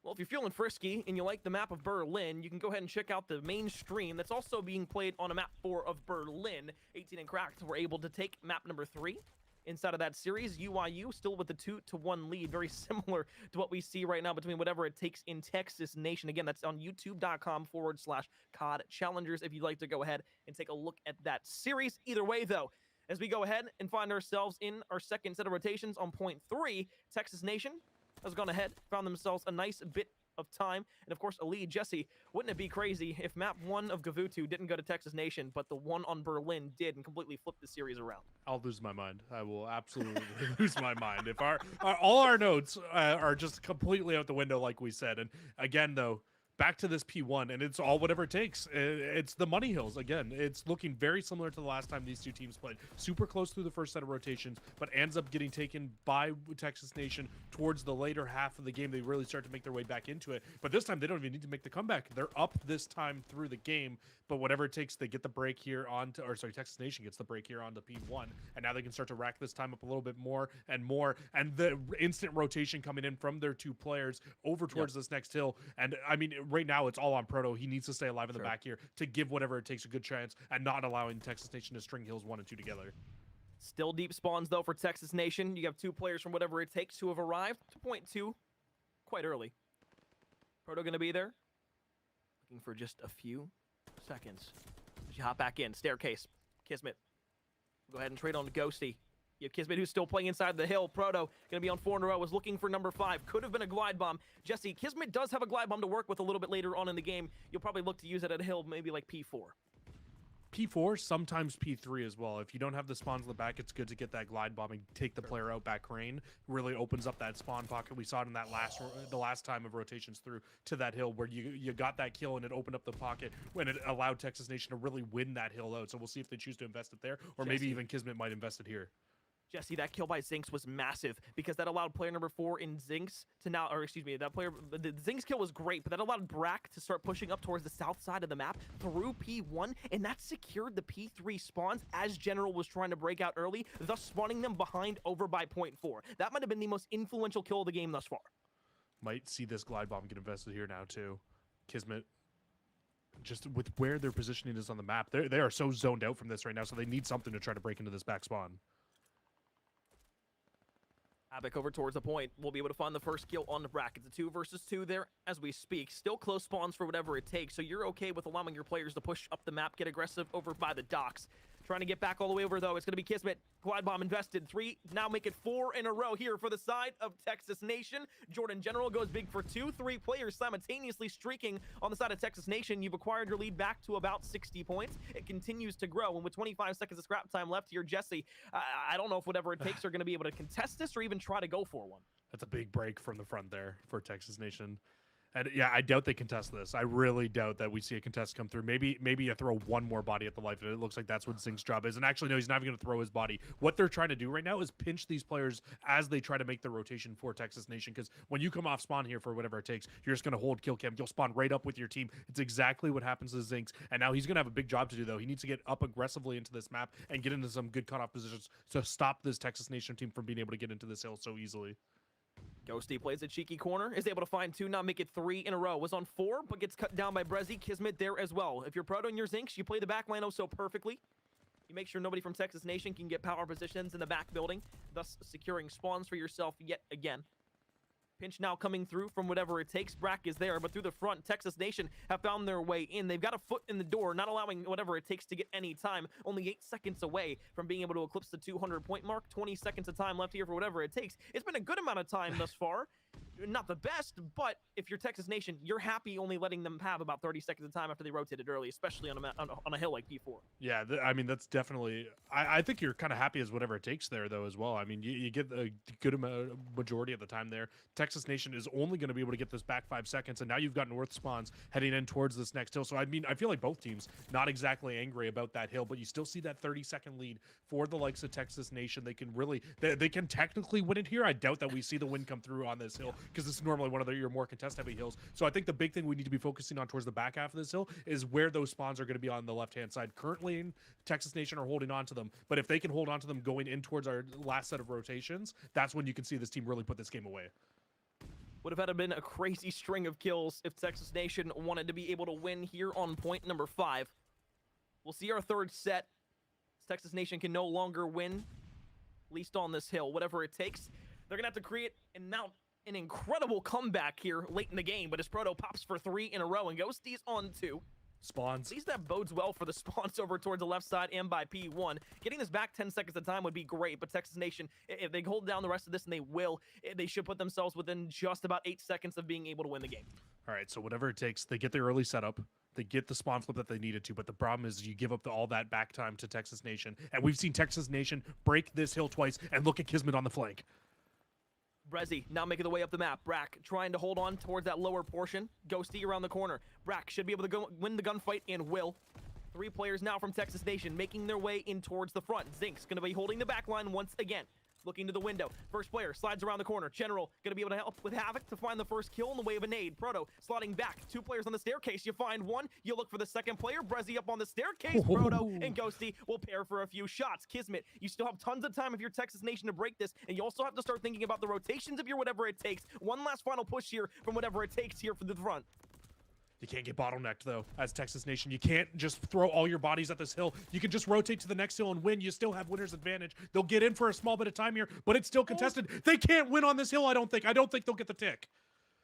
Well, if you're feeling frisky and you like the map of Berlin, you can go ahead and check out the main stream that's also being played on a map 4 of Berlin. 18 and Cracked were able to take map number 3 inside of that series. UIU still with the 2-1 lead, very similar to what we see right now between whatever it takes in Texas Nation. Again, that's on youtube.com/COD Challengers if you'd like to go ahead and take a look at that series. Either way, though, as we go ahead and find ourselves in our second set of rotations on point 3, Texas Nation has gone ahead, found themselves a nice bit of time, and of course a lead. Jesse, wouldn't it be crazy if map 1 of Gavutu didn't go to Texas Nation, but the one on Berlin did and completely flipped the series around? I'll lose my mind. I will absolutely lose my mind if all our notes are just completely out the window, like we said. And again, though, back to this P1, and it's all whatever it takes. It's the money hills again. It's looking very similar to the last time these two teams played. Super close through the first set of rotations, but ends up getting taken by Texas Nation towards the later half of the game. They really start to make their way back into it, but this time they don't even need to make the comeback. They're up this time through the game, but whatever it takes, they get the break here onto, or sorry, Texas Nation gets the break here onto P1, and now they can start to rack this time up a little bit more and more. And the instant rotation coming in from their two players over towards this next hill. And I mean, right now it's all on Proto. He needs to stay alive in the back here to give whatever it takes a good chance and not allowing Texas Nation to string hills 1 and 2 together. Still deep spawns though for Texas Nation. You have two players from whatever it takes who have arrived to point 2 quite early. Proto gonna be there, looking for just a few seconds. As you hop back in, staircase, Kismet. Go ahead and trade on to Ghosty. You have Kismet who's still playing inside the hill. Proto gonna be on 4 in a row, was looking for number 5. Could have been a glide bomb. Jesse, Kismet does have a glide bomb to work with a little bit later on in the game. You'll probably look to use it at a hill, maybe like P4. P4, sometimes P3 as well. If you don't have the spawns in the back, it's good to get that glide bomb and take the player out back crane. Really opens up that spawn pocket. We saw it in that the last time of rotations through to that hill where you got that kill and it opened up the pocket when it allowed Texas Nation to really win that hill out. So we'll see if they choose to invest it there, or maybe even Kismet might invest it here. Jesse, that kill by Zinx was massive because that allowed player number 4 in Zinx to now, or excuse me, the Zinx kill was great, but that allowed Brack to start pushing up towards the south side of the map through P1, and that secured the P3 spawns as General was trying to break out early, thus spawning them behind over by point 4. That might have been the most influential kill of the game thus far. Might see this glide bomb get invested here now too. Kismet, just with where their positioning is on the map, they are so zoned out from this right now, so they need something to try to break into this back spawn. Havoc over towards the point. We'll be able to find the first kill on the bracket. It's a 2 versus 2 there as we speak. Still close spawns for whatever it takes, so you're okay with allowing your players to push up the map, get aggressive over by the docks. Trying to get back all the way over, though. It's going to be Kismet. Glide bomb invested. 3, now make it 4 in a row here for the side of Texas Nation. Jordan General goes big for 2. 3 players simultaneously streaking on the side of Texas Nation. You've acquired your lead back to about 60 points. It continues to grow, and with 25 seconds of scrap time left here, Jesse, I don't know if whatever it takes are going to be able to contest this or even try to go for one. That's a big break from the front there for Texas Nation. And yeah, I doubt they contest this. I really doubt that we see a contest come through. Maybe you throw one more body at the life, and it looks like that's what Zink's job is. And actually, no, he's not even going to throw his body. What they're trying to do right now is pinch these players as they try to make the rotation for Texas Nation. Because when you come off spawn here for whatever it takes, you're just going to hold kill cam. You'll spawn right up with your team. It's exactly what happens to Zinks. And now he's going to have a big job to do, though. He needs to get up aggressively into this map and get into some good cutoff positions to stop this Texas Nation team from being able to get into this hill so easily. Ghosty plays a cheeky corner, is able to find 2, now make it 3 in a row. Was on 4, but gets cut down by Brezzy. Kismet there as well. If you're Proto and your Zinks, you play the back line oh so perfectly. You make sure nobody from Texas Nation can get power positions in the back building, thus securing spawns for yourself yet again. Pinch now coming through from whatever it takes. Brack is there, but through the front, Texas Nation have found their way in. They've got a foot in the door, not allowing whatever it takes to get any time. Only 8 seconds away from being able to eclipse the 200-point mark. 20 seconds of time left here for whatever it takes. It's been a good amount of time thus far. Not the best, but if you're Texas Nation, you're happy only letting them have about 30 seconds of time after they rotated early, especially on a hill like P4. Yeah, I mean, that's definitely... I think you're kind of happy as whatever it takes there, though, as well. I mean, you get a good majority of the time there. Texas Nation is only going to be able to get this back 5 seconds, and now you've got North spawns heading in towards this next hill. So, I mean, I feel like both teams not exactly angry about that hill, but you still see that 30-second lead for the likes of Texas Nation. They can really... They can technically win it here. I doubt that we see the win come through on this hill, because this is normally one of your more contest-heavy hills. So I think the big thing we need to be focusing on towards the back half of this hill is where those spawns are going to be on the left-hand side. Currently, Texas Nation are holding on to them, but if they can hold on to them going in towards our last set of rotations, that's when you can see this team really put this game away. Would have had been a crazy string of kills if Texas Nation wanted to be able to win here on point number 5. We'll see our third set. Texas Nation can no longer win, at least on this hill. Whatever it takes, they're going to have to create and mount an incredible comeback here late in the game, but as Proto pops for 3 in a row and Ghosty's on 2. Spawns. At least that bodes well for the spawns over towards the left side and by P1. Getting this back 10 seconds at a time would be great, but Texas Nation, if they hold down the rest of this, and they will, they should put themselves within just about 8 seconds of being able to win the game. All right, so whatever it takes, they get the early setup. They get the spawn flip that they needed to, but the problem is you give up all that back time to Texas Nation, and we've seen Texas Nation break this hill twice, and look at Kismet on the flank. Brezzy now making the way up the map. Brack trying to hold on towards that lower portion. Ghosty around the corner. Brack should be able to go win the gunfight and will. 3 players now from Texas Nation making their way in towards the front. Zink's going to be holding the back line once again. Looking to the window. First player slides around the corner. General going to be able to help with Havoc to find the first kill in the way of a nade. Proto sliding back. 2 players on the staircase. You find one. You look for the second player. Brezzy up on the staircase. Proto and Ghosty will pair for a few shots. Kismet, you still have tons of time if you're Texas Nation to break this, and you also have to start thinking about the rotations of your whatever it takes. One last final push here from whatever it takes here for the front. You can't get bottlenecked, though, as Texas Nation. You can't just throw all your bodies at this hill. You can just rotate to the next hill and win. You still have winner's advantage. They'll get in for a small bit of time here, but it's still contested. They can't win on this hill, I don't think. I don't think they'll get the tick.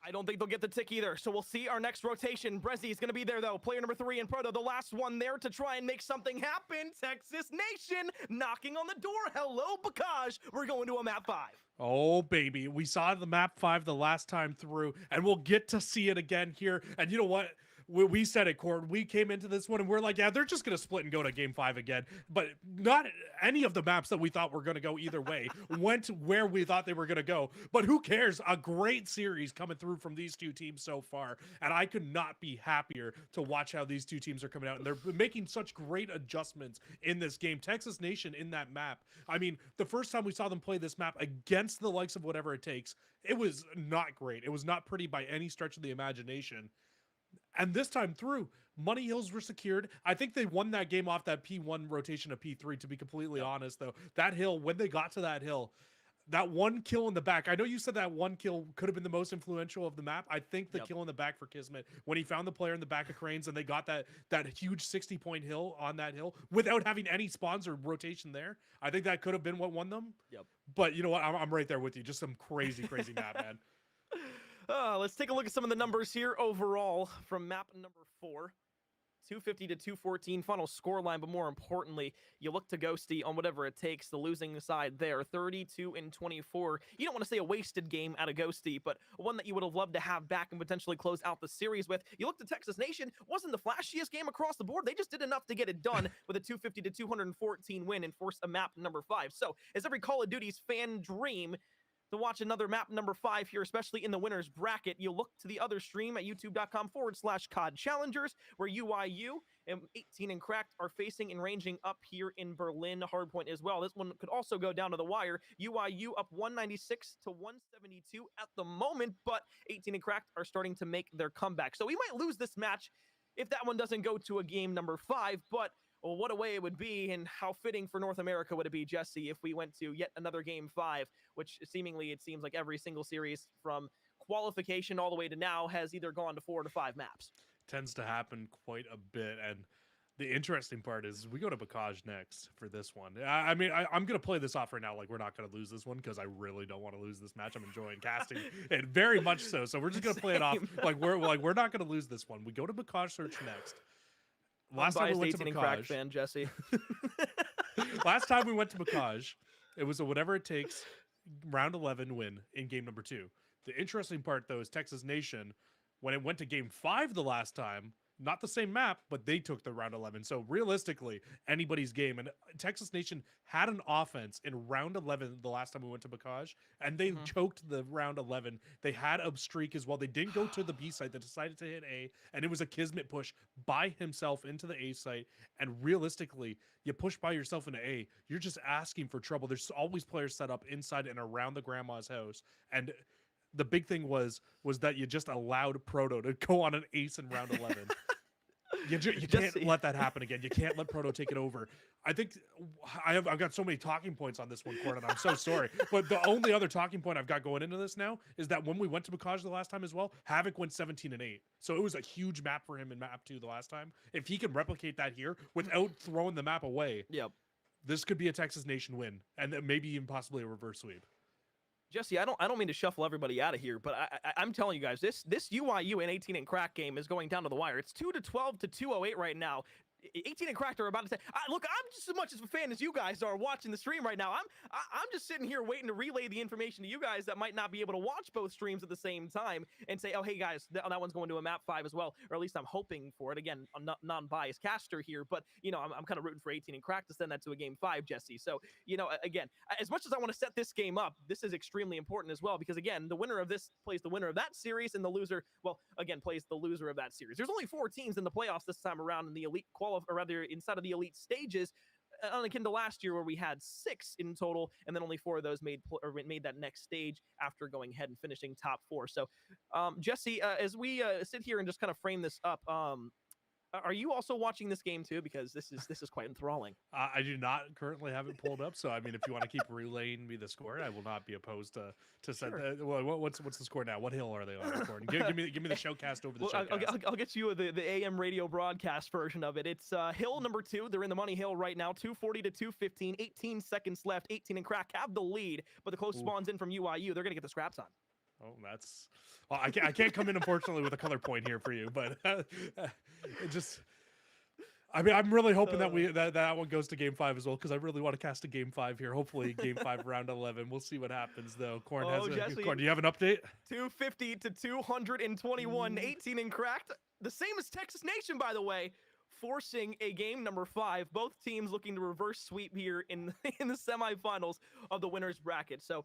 I don't think they'll get the tick either, so we'll see our next rotation. Brezzy is going to be there, though. Player number 3 in Proto, the last one there to try and make something happen. Texas Nation knocking on the door. Hello, Bocage. We're going to a map 5. Oh, baby. We saw the map 5 the last time through, and we'll get to see it again here. And you know what? We said it, Cord. We came into this one and we're like, yeah, they're just going to split and go to game 5 again. But not any of the maps that we thought were going to go either way went where we thought they were going to go. But who cares? A great series coming through from these two teams so far. And I could not be happier to watch how these two teams are coming out. And they're making such great adjustments in this game. Texas Nation in that map. I mean, the first time we saw them play this map against the likes of whatever it takes, it was not great. It was not pretty by any stretch of the imagination. And this time through, money hills were secured. I think they won that game off that P1 rotation to P3, to be completely honest, though. That hill, when they got to that hill, that one kill in the back, I know you said that one kill could have been the most influential of the map. I think the kill in the back for Kismet, when he found the player in the back of Cranes and they got that huge 60-point hill on that hill without having any spawns or rotation there, I think that could have been what won them. But you know what? I'm right there with you. Just some crazy map, man. Let's take a look at some of the numbers here overall from map number 4. 250 to 214 final scoreline, but more importantly, you look to Ghosty on whatever it takes, the losing side there, 32 and 24. You don't want to say a wasted game out of Ghosty, but one that you would have loved to have back and potentially close out the series with. You look to Texas Nation, wasn't the flashiest game across the board. They just did enough to get it done with a 250 to 214 win and force a map number 5. So, as every Call of Duty's fan dream to watch another map number 5 here, especially in the winner's bracket, you look to the other stream at youtube.com/COD Challengers, where UIU and 18 and Cracked are facing and ranging up here in Berlin. Hardpoint as well. This one could also go down to the wire. UIU up 196 to 172 at the moment, but 18 and Cracked are starting to make their comeback. So we might lose this match if that one doesn't go to a game number 5, but well, what a way it would be, and how fitting for North America would it be, Jesse, if we went to yet another game 5, which seemingly it seems like every single series from qualification all the way to now has either gone to 4 to 5 maps. Tends to happen quite a bit, and the interesting part is we go to Bocage next for this one. I mean, I'm going to play this off right now like we're not going to lose this one because I really don't want to lose this match. I'm enjoying casting it very much so. So we're just going to play it off like we're not going to lose this one. We go to Bocage Search next. Last time we went to Bocage, fan, Jesse. Last time we went to Bocage, it was a whatever it takes round 11 win in game number 2. The interesting part, though, is Texas Nation, when it went to game 5 the last time, not the same map, but they took the round 11. So realistically, anybody's game. And Texas Nation had an offense in round 11 the last time we went to Bocage, and they choked the round 11. They had a streak as well. They didn't go to the B site. They decided to hit A, and it was a Kismet push by himself into the A site. And realistically, you push by yourself into A, you're just asking for trouble. There's always players set up inside and around the grandma's house. And the big thing was that you just allowed Proto to go on an ace in round 11. You can't let that happen again. You can't let Proto take it over. I think I've got so many talking points on this one, Court, and I'm so sorry. But the only other talking point I've got going into this now is that when we went to Bocage the last time as well, Havoc went 17 and 8. So it was a huge map for him in map 2 the last time. If he can replicate that here without throwing the map away, this could be a Texas Nation win, and maybe even possibly a reverse sweep. Jesse, I don't mean to shuffle everybody out of here, but I'm telling you guys, this UIU and 18 and crack game is going down to the wire. It's 2-12 to 208 right now. 18 and cracked are about to say, look, I'm just as much as a fan as you guys are watching the stream right now. I'm just sitting here waiting to relay the information to you guys that might not be able to watch both streams at the same time and say, oh, hey guys, that one's going to a map 5 as well, or at least I'm hoping for it. Again, I'm not non-biased caster here, but you know, I'm kind of rooting for 18 and crack to send that to a game 5, Jesse. So, you know, again, as much as I want to set this game up, this is extremely important as well, because again, the winner of this plays the winner of that series, and the loser, well, again, plays the loser of that series. There's only 4 teams in the playoffs this time around in the elite or rather inside of the elite stages, akin to last year where we had 6 in total, and then only 4 of those made that next stage after going ahead and finishing top 4. So, Jesse, as we sit here and just kind of frame this up, are you also watching this game too? Because this is quite enthralling. I do not currently have it pulled up, so I mean, if you want to keep relaying me the score, I will not be opposed to send. Sure. What's the score now? What hill are they on recording? Give me the showcast over the showcast. I'll get you the AM radio broadcast version of it. It's hill number 2. They're in the money hill right now. 240 to 215. 18 seconds left. 18 and crack have the lead, but the close spawns in from UIU. They're gonna get the scraps on. Oh, that's. Well, I can't come in, unfortunately, with a color point here for you, but it just. I mean, I'm really hoping that one goes to game 5 as well, because I really want to cast a game 5 here. Hopefully, game 5 round 11. We'll see what happens though. Corn Jesse, Corn, do you have an update? 250 to 221. 18 and cracked. The same as Texas Nation, by the way, forcing a game number 5. Both teams looking to reverse sweep here in the semifinals of the winners bracket. So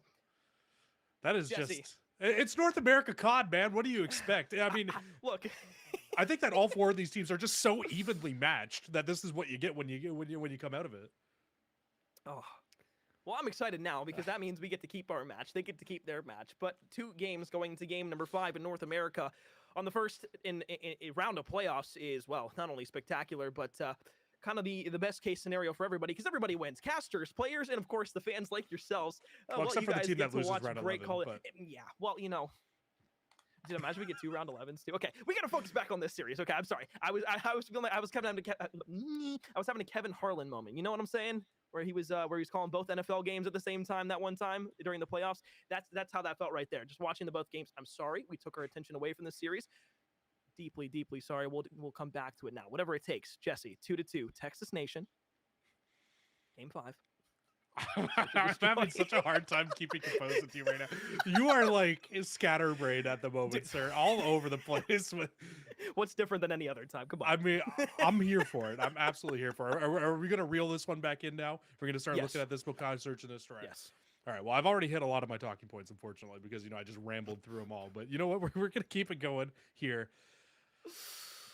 that is Jesse. just. It's North America COD, man. What do you expect? I mean, look, I think that all 4 of these teams are just so evenly matched that this is what you get when you come out of it. Oh, well, I'm excited now because that means we get to keep our match. They get to keep their match. But 2 games going to game number 5 in North America on the first in round of playoffs is, well, not only spectacular, but kind of the best case scenario for everybody, because everybody wins: casters, players, and of course the fans like yourselves. Well, except you for the guys team get that loses to watch round great 11. call. Yeah, well, you know. Dude, imagine we get 2 round 11s too. Okay, we gotta focus back on this series. Okay, I'm sorry. I was having a Kevin Harlan moment. You know what I'm saying? Where he was calling both NFL games at the same time that one time during the playoffs. That's how that felt right there. Just watching the both games. I'm sorry we took our attention away from this series. Deeply sorry. We'll come back to it now. Whatever it takes. Jesse, 2-2. Texas Nation. Game 5. I'm having such a hard time keeping composed with you right now. You are like scatterbrained at the moment, sir, all over the place. What's different than any other time? Come on. I mean, I'm here for it. I'm absolutely here for it. Are we going to reel this one back in now? We're going to start looking at this Bocage search and this right? Yes. All right. Well, I've already hit a lot of my talking points, unfortunately, because, I just rambled through them all. But you know what? We're going to keep it going here.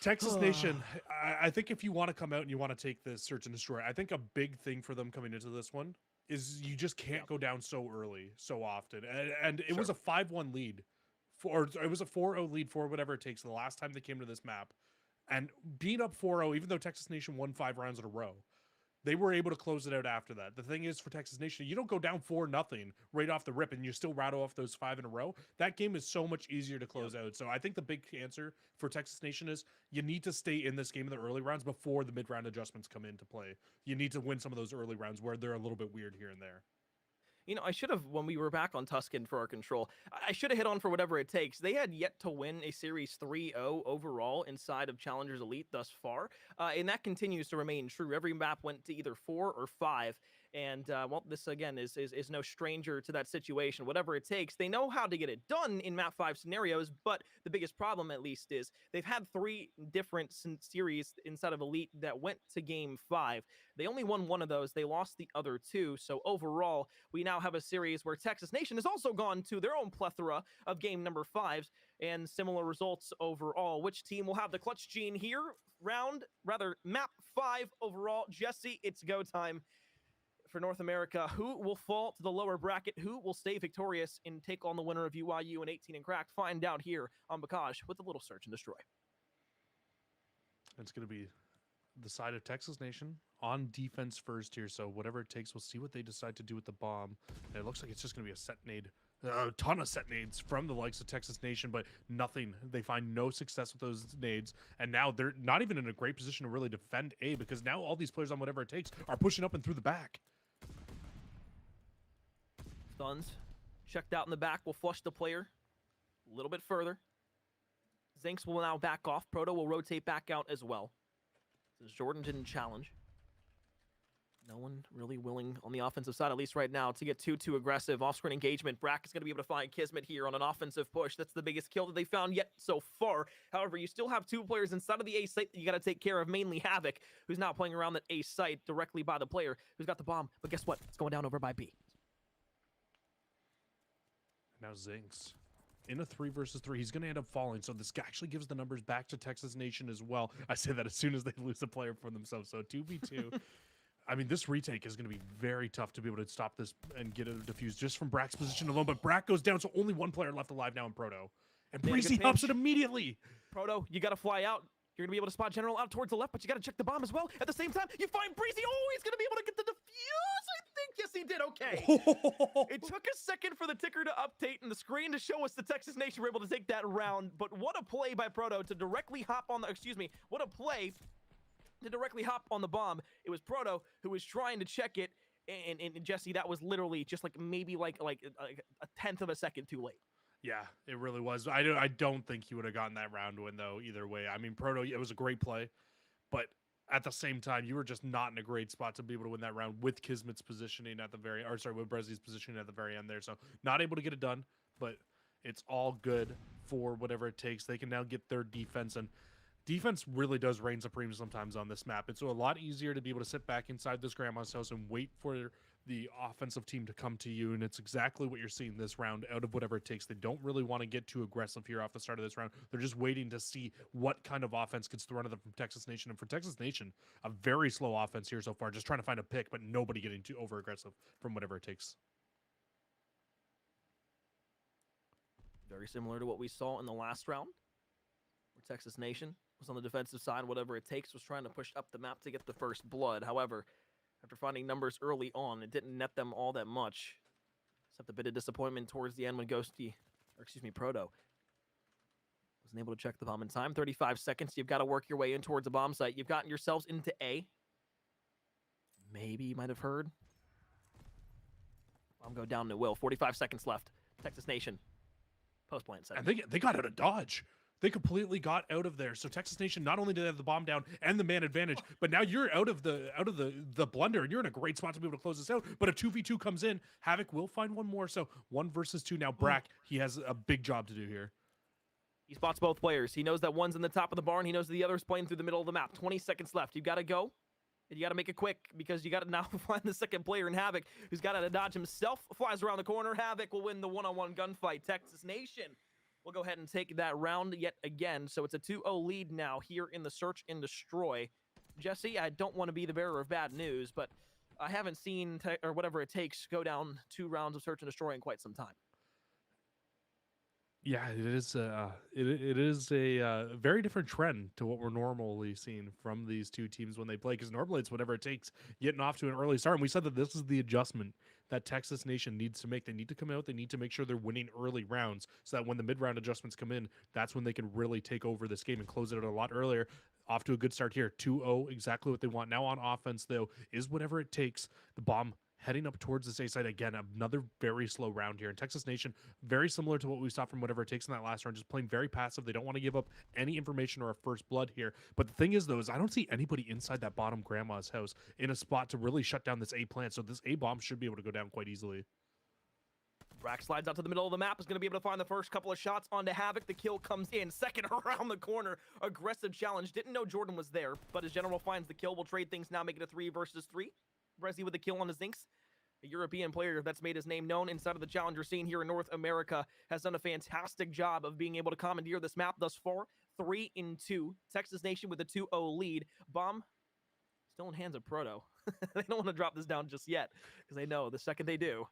Texas Nation, I think if you want to come out and you want to take this search and destroy, I think a big thing for them coming into this one is you just can't go down so early, so often. And it was a 5-1 lead, or it was a 4-0 lead for whatever it takes the last time they came to this map. And being up 4-0, even though Texas Nation won 5 rounds in a row, they were able to close it out after that. The thing is, for Texas Nation, you don't go down 4-0 right off the rip and you still rattle off those 5 in a row. That game is so much easier to close out. So I think the big answer for Texas Nation is you need to stay in this game in the early rounds before the mid-round adjustments come into play. You need to win some of those early rounds where they're a little bit weird here and there. You know, I should have, when we were back on Tuscan for our control, I should have hit on for whatever it takes. They had yet to win a Series 3-0 overall inside of Challengers Elite thus far, and that continues to remain true. Every map went to either 4 or 5, and, well, this, again, is no stranger to that situation. Whatever it takes, they know how to get it done in Map 5 scenarios, but the biggest problem, at least, is they've had 3 different series inside of Elite that went to Game 5. They only won 1 of those. They lost the other 2, so overall, we now have a series where Texas Nation has also gone to their own plethora of game number 5s and similar results overall. Which team will have the clutch gene here? Map 5 overall. Jesse, it's go time for North America. Who will fall to the lower bracket? Who will stay victorious and take on the winner of UIU and 18 and cracked? Find out here on Bocage with a little search and destroy. It's going to be the side of Texas Nation on defense first here, so whatever it takes, we'll see what they decide to do with the bomb. And it looks like it's just going to be a set nade, a ton of set nades from the likes of Texas Nation, but nothing. They find no success with those nades, and now they're not even in a great position to really defend A, because now all these players on whatever it takes are pushing up and through the back. Stuns. Checked out in the back. Will flush the player a little bit further. Zinx will now back off. Proto will rotate back out as well. Since Jordan didn't challenge. No one really willing on the offensive side, at least right now, to get too aggressive. Off-screen engagement. Brack is going to be able to find Kismet here on an offensive push. That's the biggest kill that they found yet so far. However, you still have 2 players inside of the A site that you got to take care of, mainly Havoc, who's now playing around that A site directly by the player who's got the bomb. But guess what? It's going down over by B. Now Zinx. In a 3 versus 3, he's going to end up falling. So this actually gives the numbers back to Texas Nation as well. I say that as soon as they lose a player for themselves. So 2v2. I mean, this retake is going to be very tough to be able to stop this and get it defused just from Brack's position alone. But Brack goes down, so only 1 player left alive now in Proto. And Breezy helps it immediately. Proto, you got to fly out. You're going to be able to spot General out towards the left, but you got to check the bomb as well. At the same time, you find Breezy. Oh, he's going to be able to get the defuse. I think, yes, he did. Okay. It took a second for the ticker to update and the screen to show us the Texas Nation were able to take that round. But what a play by Proto to directly hop on the, what a play to directly hop on the bomb. It was Proto who was trying to check it, and Jesse, that was literally just like maybe like a tenth of a second too late. Yeah, it really was. I don't think he would have gotten that round win though either way. I mean, Proto, it was a great play, but at the same time, you were just not in a great spot to be able to win that round with Kismet's positioning at the with Brezi's positioning at the very end there. So not able to get it done, but it's all good for whatever it takes. They can now get their defense, and defense really does reign supreme sometimes on this map. It's a lot easier to be able to sit back inside this grandma's house and wait for the offensive team to come to you, and it's exactly what you're seeing this round out of whatever it takes. They don't really want to get too aggressive here off the start of this round. They're just waiting to see what kind of offense gets thrown at them from Texas Nation. And for Texas Nation, a very slow offense here so far, just trying to find a pick, but nobody getting too over aggressive from whatever it takes. Very similar to what we saw in the last round, where Texas Nation was on the defensive side. Whatever it takes was trying to push up the map to get the first blood. However, after finding numbers early on, it didn't net them all that much, except a bit of disappointment towards the end when Proto wasn't able to check the bomb in time. 35 seconds. You've got to work your way in towards a bomb site. You've gotten yourselves into A. Maybe you might have heard. Bomb go down to Will. 45 seconds left. Texas Nation. Post-plant set. And they got out of dodge. They completely got out of there. So Texas Nation, not only did they have the bomb down and the man advantage, but now you're out of the blunder, and you're in a great spot to be able to close this out. But a 2v2 comes in. Havoc will find one more. So 1 versus 2 now. Brack, he has a big job to do here. He spots both players. He knows that one's in the top of the barn. He knows the other's playing through the middle of the map. 20 seconds left. You got to go. And you got to make it quick because you got to now find the second player in Havoc, who's got to dodge himself. Flies around the corner. Havoc will win the one-on-one gunfight. Texas Nation will go ahead and take that round yet again. So it's a 2-0 lead now here in the Search and Destroy. Jesse, I don't want to be the bearer of bad news, but I haven't seen, or whatever it takes, go down 2 rounds of Search and Destroy in quite some time. Yeah, it is a very different trend to what we're normally seeing from these two teams when they play, because normally it's whatever it takes getting off to an early start. And we said that this is the adjustment that Texas Nation needs to make. They need to come out. They need to make sure they're winning early rounds so that when the mid-round adjustments come in, that's when they can really take over this game and close it out a lot earlier. Off to a good start here. 2-0, exactly what they want. Now on offense, though, is whatever it takes. The bomb heading up towards this A side again. Another very slow round here. And Texas Nation, very similar to what we saw from whatever it takes in that last round, just playing very passive. They don't want to give up any information or a first blood here. But the thing is, though, is I don't see anybody inside that bottom grandma's house in a spot to really shut down this A plant. So this A bomb should be able to go down quite easily. Brack slides out to the middle of the map, is going to be able to find the first couple of shots onto Havoc. The kill comes in. Second around the corner. Aggressive challenge. Didn't know Jordan was there, but as General finds the kill, we'll trade things now, make it a 3 versus 3. Brezzy with the kill on the Zinx. A European player that's made his name known inside of the challenger scene here in North America has done a fantastic job of being able to commandeer this map thus far. 3-2. Texas Nation with a 2-0 lead. Bomb still in hands of Proto. They don't want to drop this down just yet because they know the second they do,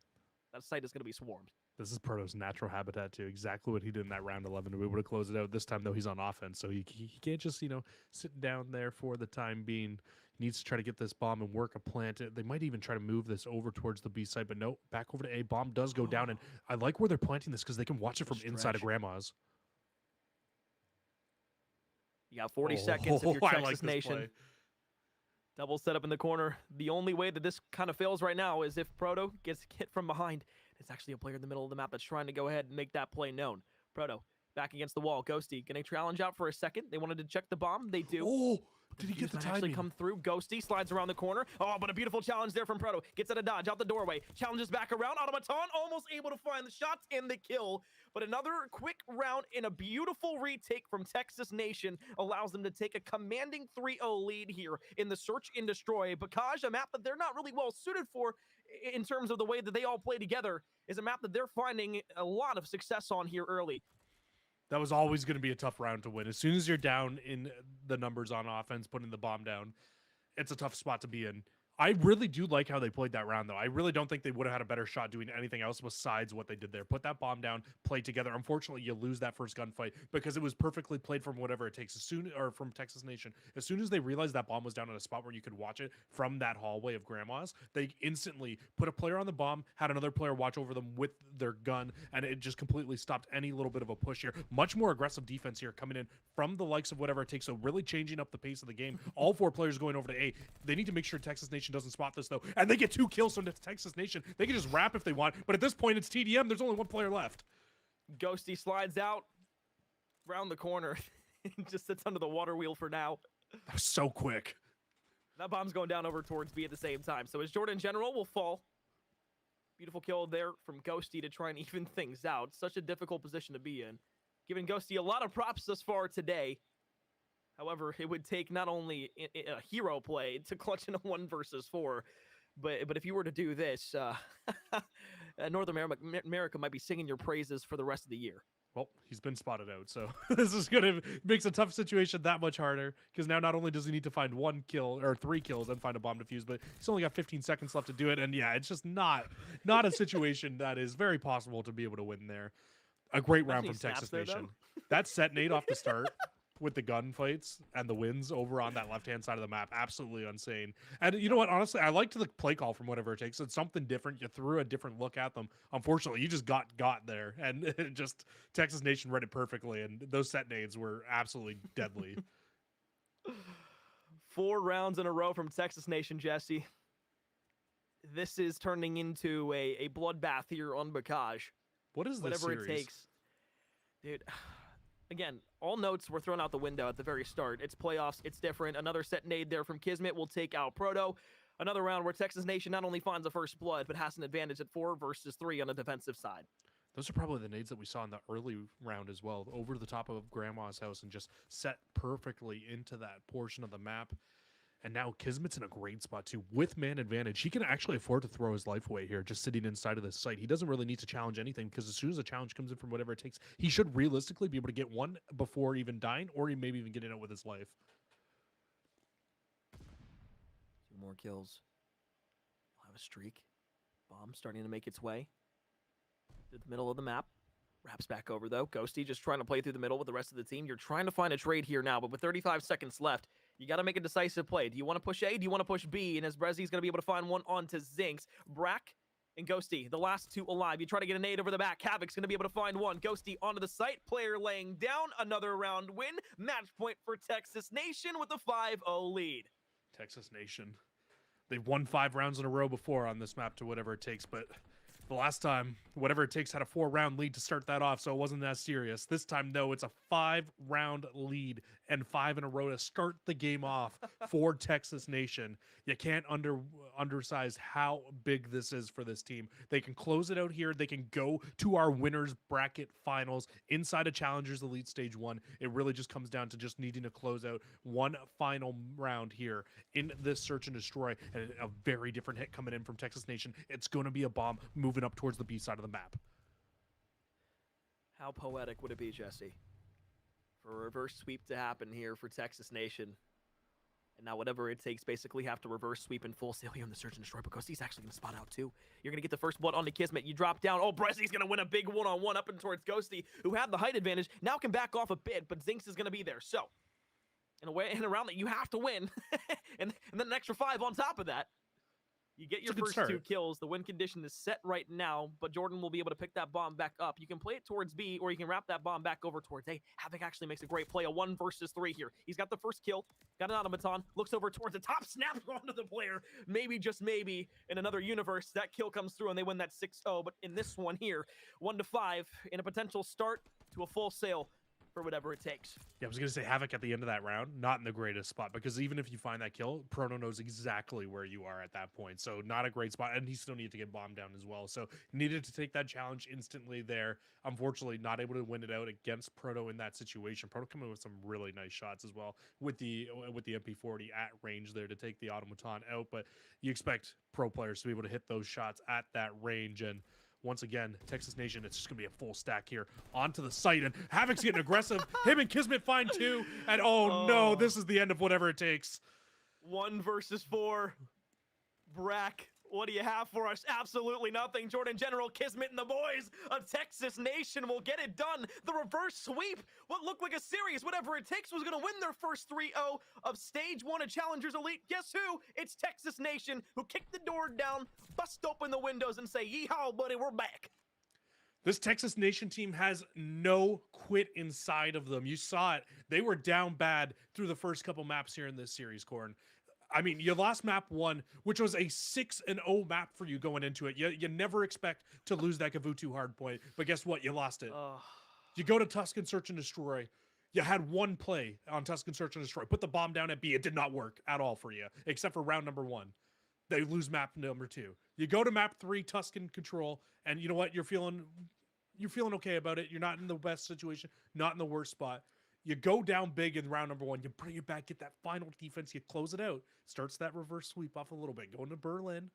that site is going to be swarmed. This is Proto's natural habitat, too. Exactly what he did in that round 11 to be able to close it out. This time, though, he's on offense, so he can't just, sit down there for the time being. He needs to try to get this bomb and work a plant. They might even try to move this over towards the B side, but no, back over to A. Bomb does go down, and I like where they're planting this because they can watch it from inside of Grandma's. You got 40 seconds if you're Texas like Nation. Play. Double setup in the corner. The only way that this kind of fails right now is if Proto gets hit from behind. It's actually a player in the middle of the map that's trying to go ahead and make that play known. Proto back against the wall. Ghosty gonna challenge out for a second. They wanted to check the bomb. They do. Oh, did he get the might actually timing? come through. Ghosty slides around the corner. Oh, but a beautiful challenge there from Proto. Gets out of dodge, out the doorway. Challenges back around. Automaton almost able to find the shots and the kill. But another quick round in a beautiful retake from Texas Nation allows them to take a commanding 3-0 lead here in the Search and Destroy. Bocage, a map that they're not really well suited for in terms of the way that they all play together, is a map that they're finding a lot of success on here early. That was always going to be a tough round to win. As soon as you're down in the numbers on offense, putting the bomb down, it's a tough spot to be in. I really do like how they played that round, though. I really don't think they would have had a better shot doing anything else besides what they did there. Put that bomb down, play together. Unfortunately, you lose that first gunfight because it was perfectly played from whatever it takes. From Texas Nation. As soon as they realized that bomb was down in a spot where you could watch it from that hallway of Grandma's, they instantly put a player on the bomb, had another player watch over them with their gun, and it just completely stopped any little bit of a push here. Much more aggressive defense here coming in from the likes of whatever it takes. So really changing up the pace of the game. All 4 players going over to A. They need to make sure Texas Nation doesn't spot this, though, and they get 2 kills from Texas Nation. They can just wrap if they want, but at this point it's TDM. There's only 1 player left. Ghosty slides out round the corner and just sits under the water wheel for now. That was so quick. That bomb's going down over towards B at the same time. So his Jordan General will fall. Beautiful kill there from Ghosty to try and even things out. Such a difficult position to be in. Giving Ghosty a lot of props thus far today. However, it would take not only a hero play to clutch in a 1 versus 4, but if you were to do this, North America might be singing your praises for the rest of the year. Well, he's been spotted out, so this is gonna makes a tough situation that much harder, because now not only does he need to find 1 kill or 3 kills and find a bomb defuse, but he's only got 15 seconds left to do it, and yeah, it's just not a situation that is very possible to be able to win there. A great round from Texas Nation. That set nade off the start with the gunfights and the wins over on that left-hand side of the map, absolutely insane. And you know what? Honestly, I liked the play call from whatever it takes. It's something different. You threw a different look at them. Unfortunately, you just got there, and it just Texas Nation read it perfectly, and those set nades were absolutely deadly. 4 rounds in a row from Texas Nation, Jesse. This is turning into a bloodbath here on Bocage. What is this Whatever series? it takes. Dude, again, all notes were thrown out the window at the very start. It's playoffs. It's different. Another set nade there from Kismet will take out Proto. Another round where Texas Nation not only finds the first blood, but has an advantage at 4 versus 3 on the defensive side. Those are probably the nades that we saw in the early round as well, over the top of Grandma's house and just set perfectly into that portion of the map. And now Kismet's in a great spot too, with man advantage. He can actually afford to throw his life away here, just sitting inside of this site. He doesn't really need to challenge anything, because as soon as a challenge comes in from whatever it takes, he should realistically be able to get 1 before even dying, or he maybe even getting out with his life. 2 more kills. We'll have a streak. Bomb starting to make its way through the middle of the map. Wraps back over, though. Ghosty just trying to play through the middle with the rest of the team. You're trying to find a trade here now, but with 35 seconds left, you got to make a decisive play. Do you want to push A? Do you want to push B? And as Brezzy's going to be able to find one onto Zinx, Brack and Ghosty, the last 2 alive. You try to get a nade over the back. Havoc's going to be able to find one. Ghosty onto the site. Player laying down. Another round win. Match point for Texas Nation with a 5-0 lead. Texas Nation. They've won 5 rounds in a row before on this map to whatever it takes, but the last time, whatever it takes, had a 4-round lead to start that off, so it wasn't that serious. This time, though, it's a 5-round lead and 5 in a row to start the game off for Texas Nation. You can't undersize how big this is for this team. They can close it out here. They can go to our winners bracket finals inside of Challengers Elite Stage 1. It really just comes down to just needing to close out 1 final round here in this Search and Destroy, and a very different hit coming in from Texas Nation. It's going to be a bomb moving up towards the B side of the map. How poetic would it be, Jesse, for a reverse sweep to happen here for Texas Nation? And now whatever it takes, basically have to reverse sweep in full sail here on the Search and Destroy, because he's actually going to spot out too. You're going to get the first blood onto Kismet. You drop down. Oh, Brezzy's going to win a big one-on-one up and towards Ghosty, who had the height advantage. Now can back off a bit, but Zinx is going to be there. So, in a round that you have to win, and then an extra 5 on top of that. You get It's your a good first 2 start. kills. The win condition is set right now, but Jordan will be able to pick that bomb back up. You can play it towards B, or you can wrap that bomb back over towards A. Havoc actually makes a great play, a 1 versus 3 here. He's got the first kill, got an automaton, looks over towards the top, snaps onto the player. Maybe, just maybe, in another universe, that kill comes through and they win that 6-0. But in this one here, 1-5, in a potential start to a full sale for whatever it takes. Yeah, I was going to say Havoc at the end of that round, not in the greatest spot, because even if you find that kill, Proto knows exactly where you are at that point. So not a great spot, and he still needed to get bombed down as well. So needed to take that challenge instantly there. Unfortunately, not able to win it out against Proto in that situation. Proto coming with some really nice shots as well with the MP40 at range there to take the automaton out. But you expect pro players to be able to hit those shots at that range, and once again, Texas Nation, it's just going to be a full stack here onto the site. And Havoc's getting aggressive. Him and Kismet find 2. And oh no, this is the end of whatever it takes. 1 versus 4. Brack, what do you have for us? Absolutely nothing. Jordan General, Kismet, and the boys of Texas Nation will get it done. The reverse sweep, what looked like a series, whatever it takes, was going to win their first 3-0 of Stage 1 of Challengers Elite. Guess who? It's Texas Nation, who kicked the door down, bust open the windows, and say, yeehaw, buddy, we're back. This Texas Nation team has no quit inside of them. You saw it. They were down bad through the first couple maps here in this series, Corn. I mean, you lost map 1, which was a 6-0 map for you going into it. You never expect to lose that Gavutu hardpoint, but guess what? You lost it. You go to Tuscan Search and Destroy. You had 1 play on Tuscan Search and Destroy. Put the bomb down at B. It did not work at all for you, except for round number 1. They lose map number 2. You go to map 3, Tuscan Control, and you know what? You're feeling okay about it. You're not in the best situation, not in the worst spot. You go down big in round number 1. You bring it back, get that final defense. You close it out. Starts that reverse sweep off a little bit. Going to Berlin,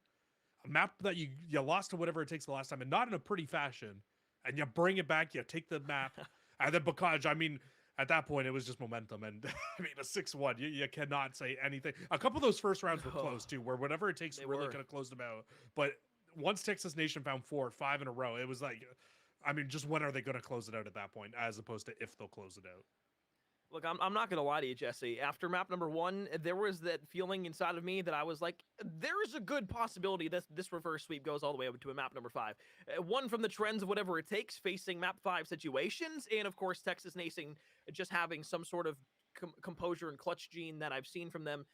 a map that you lost to whatever it takes the last time, and not in a pretty fashion. And you bring it back. You take the map, and then Bocage. I mean, at that point, it was just momentum. And I mean, a 6-1. You cannot say anything. A couple of those first rounds were close too, where whatever it takes really could have closed them out. But once Texas Nation found 4 or 5 in a row, it was like, I mean, just when are they going to close it out at that point, as opposed to if they'll close it out. Look, I'm not going to lie to you, Jesse. After map number 1, there was that feeling inside of me that I was like, there's a good possibility this reverse sweep goes all the way up to a map number 5. One from the trends of whatever it takes, facing map 5 situations, and of course, Texas Nation just having some sort of composure and clutch gene that I've seen from them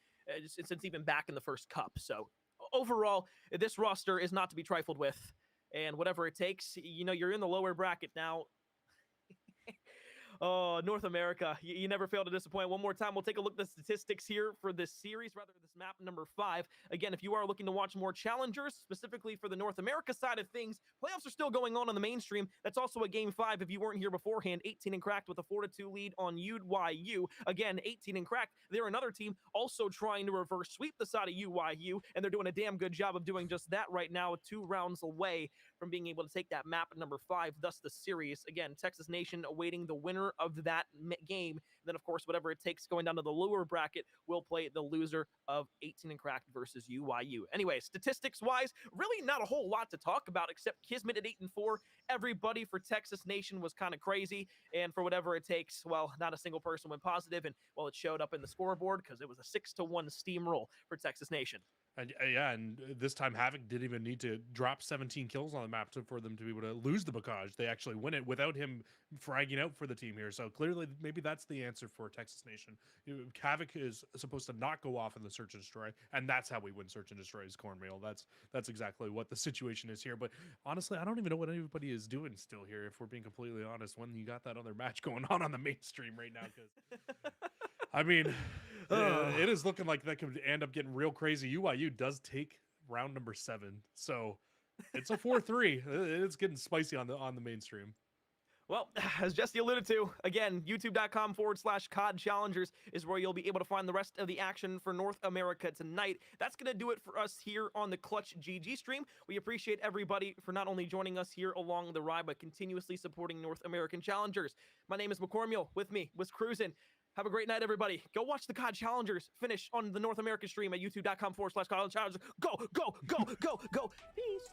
since even back in the first cup. So overall, this roster is not to be trifled with, and whatever it takes, you know, you're in the lower bracket now. Oh, North America, you never fail to disappoint. One more time, we'll take a look at the statistics here for this series, rather this map number 5. Again, if you are looking to watch more challengers, specifically for the North America side of things, playoffs are still going on the mainstream. That's also a game 5 if you weren't here beforehand. 18 and cracked with a 4-2 lead on UYU. Again, 18 and cracked. They're another team also trying to reverse sweep the side of UYU, and they're doing a damn good job of doing just that right now, 2 rounds away from being able to take that map number 5, thus the series. Again, Texas Nation awaiting the winner of that game. And then, of course, whatever it takes going down to the lower bracket, will play the loser of 18 and cracked versus UYU. Anyway, statistics-wise, really not a whole lot to talk about except Kismet at 8-4. Everybody for Texas Nation was kind of crazy, and for whatever it takes, well, not a single person went positive, and well, it showed up in the scoreboard because it was a 6-1 steamroll for Texas Nation. And yeah, and this time Havoc didn't even need to drop 17 kills on the map for them to be able to lose the Bocage. They actually win it without him fragging out for the team here. So clearly, maybe that's the answer for Texas Nation. Havoc is supposed to not go off in the search and destroy, and that's how we win search and destroys, Cornmeal. That's exactly what the situation is here. But honestly, I don't even know what anybody is doing still here, if we're being completely honest, when you got that other match going on the mainstream right now. Because I mean, it is looking like that could end up getting real crazy. UYU does take round number 7, so it's a 4-3. It's getting spicy on the mainstream. Well, as Jesse alluded to, again, youtube.com/COD Challengers is where you'll be able to find the rest of the action for North America tonight. That's going to do it for us here on the ClutchGG stream. We appreciate everybody for not only joining us here along the ride, but continuously supporting North American Challengers. My name is McCormiel. With me was Cruisin'. Have a great night, everybody. Go watch the COD Challengers finish on the North American stream at youtube.com/COD Challengers. Go, go, go, go, go. Peace.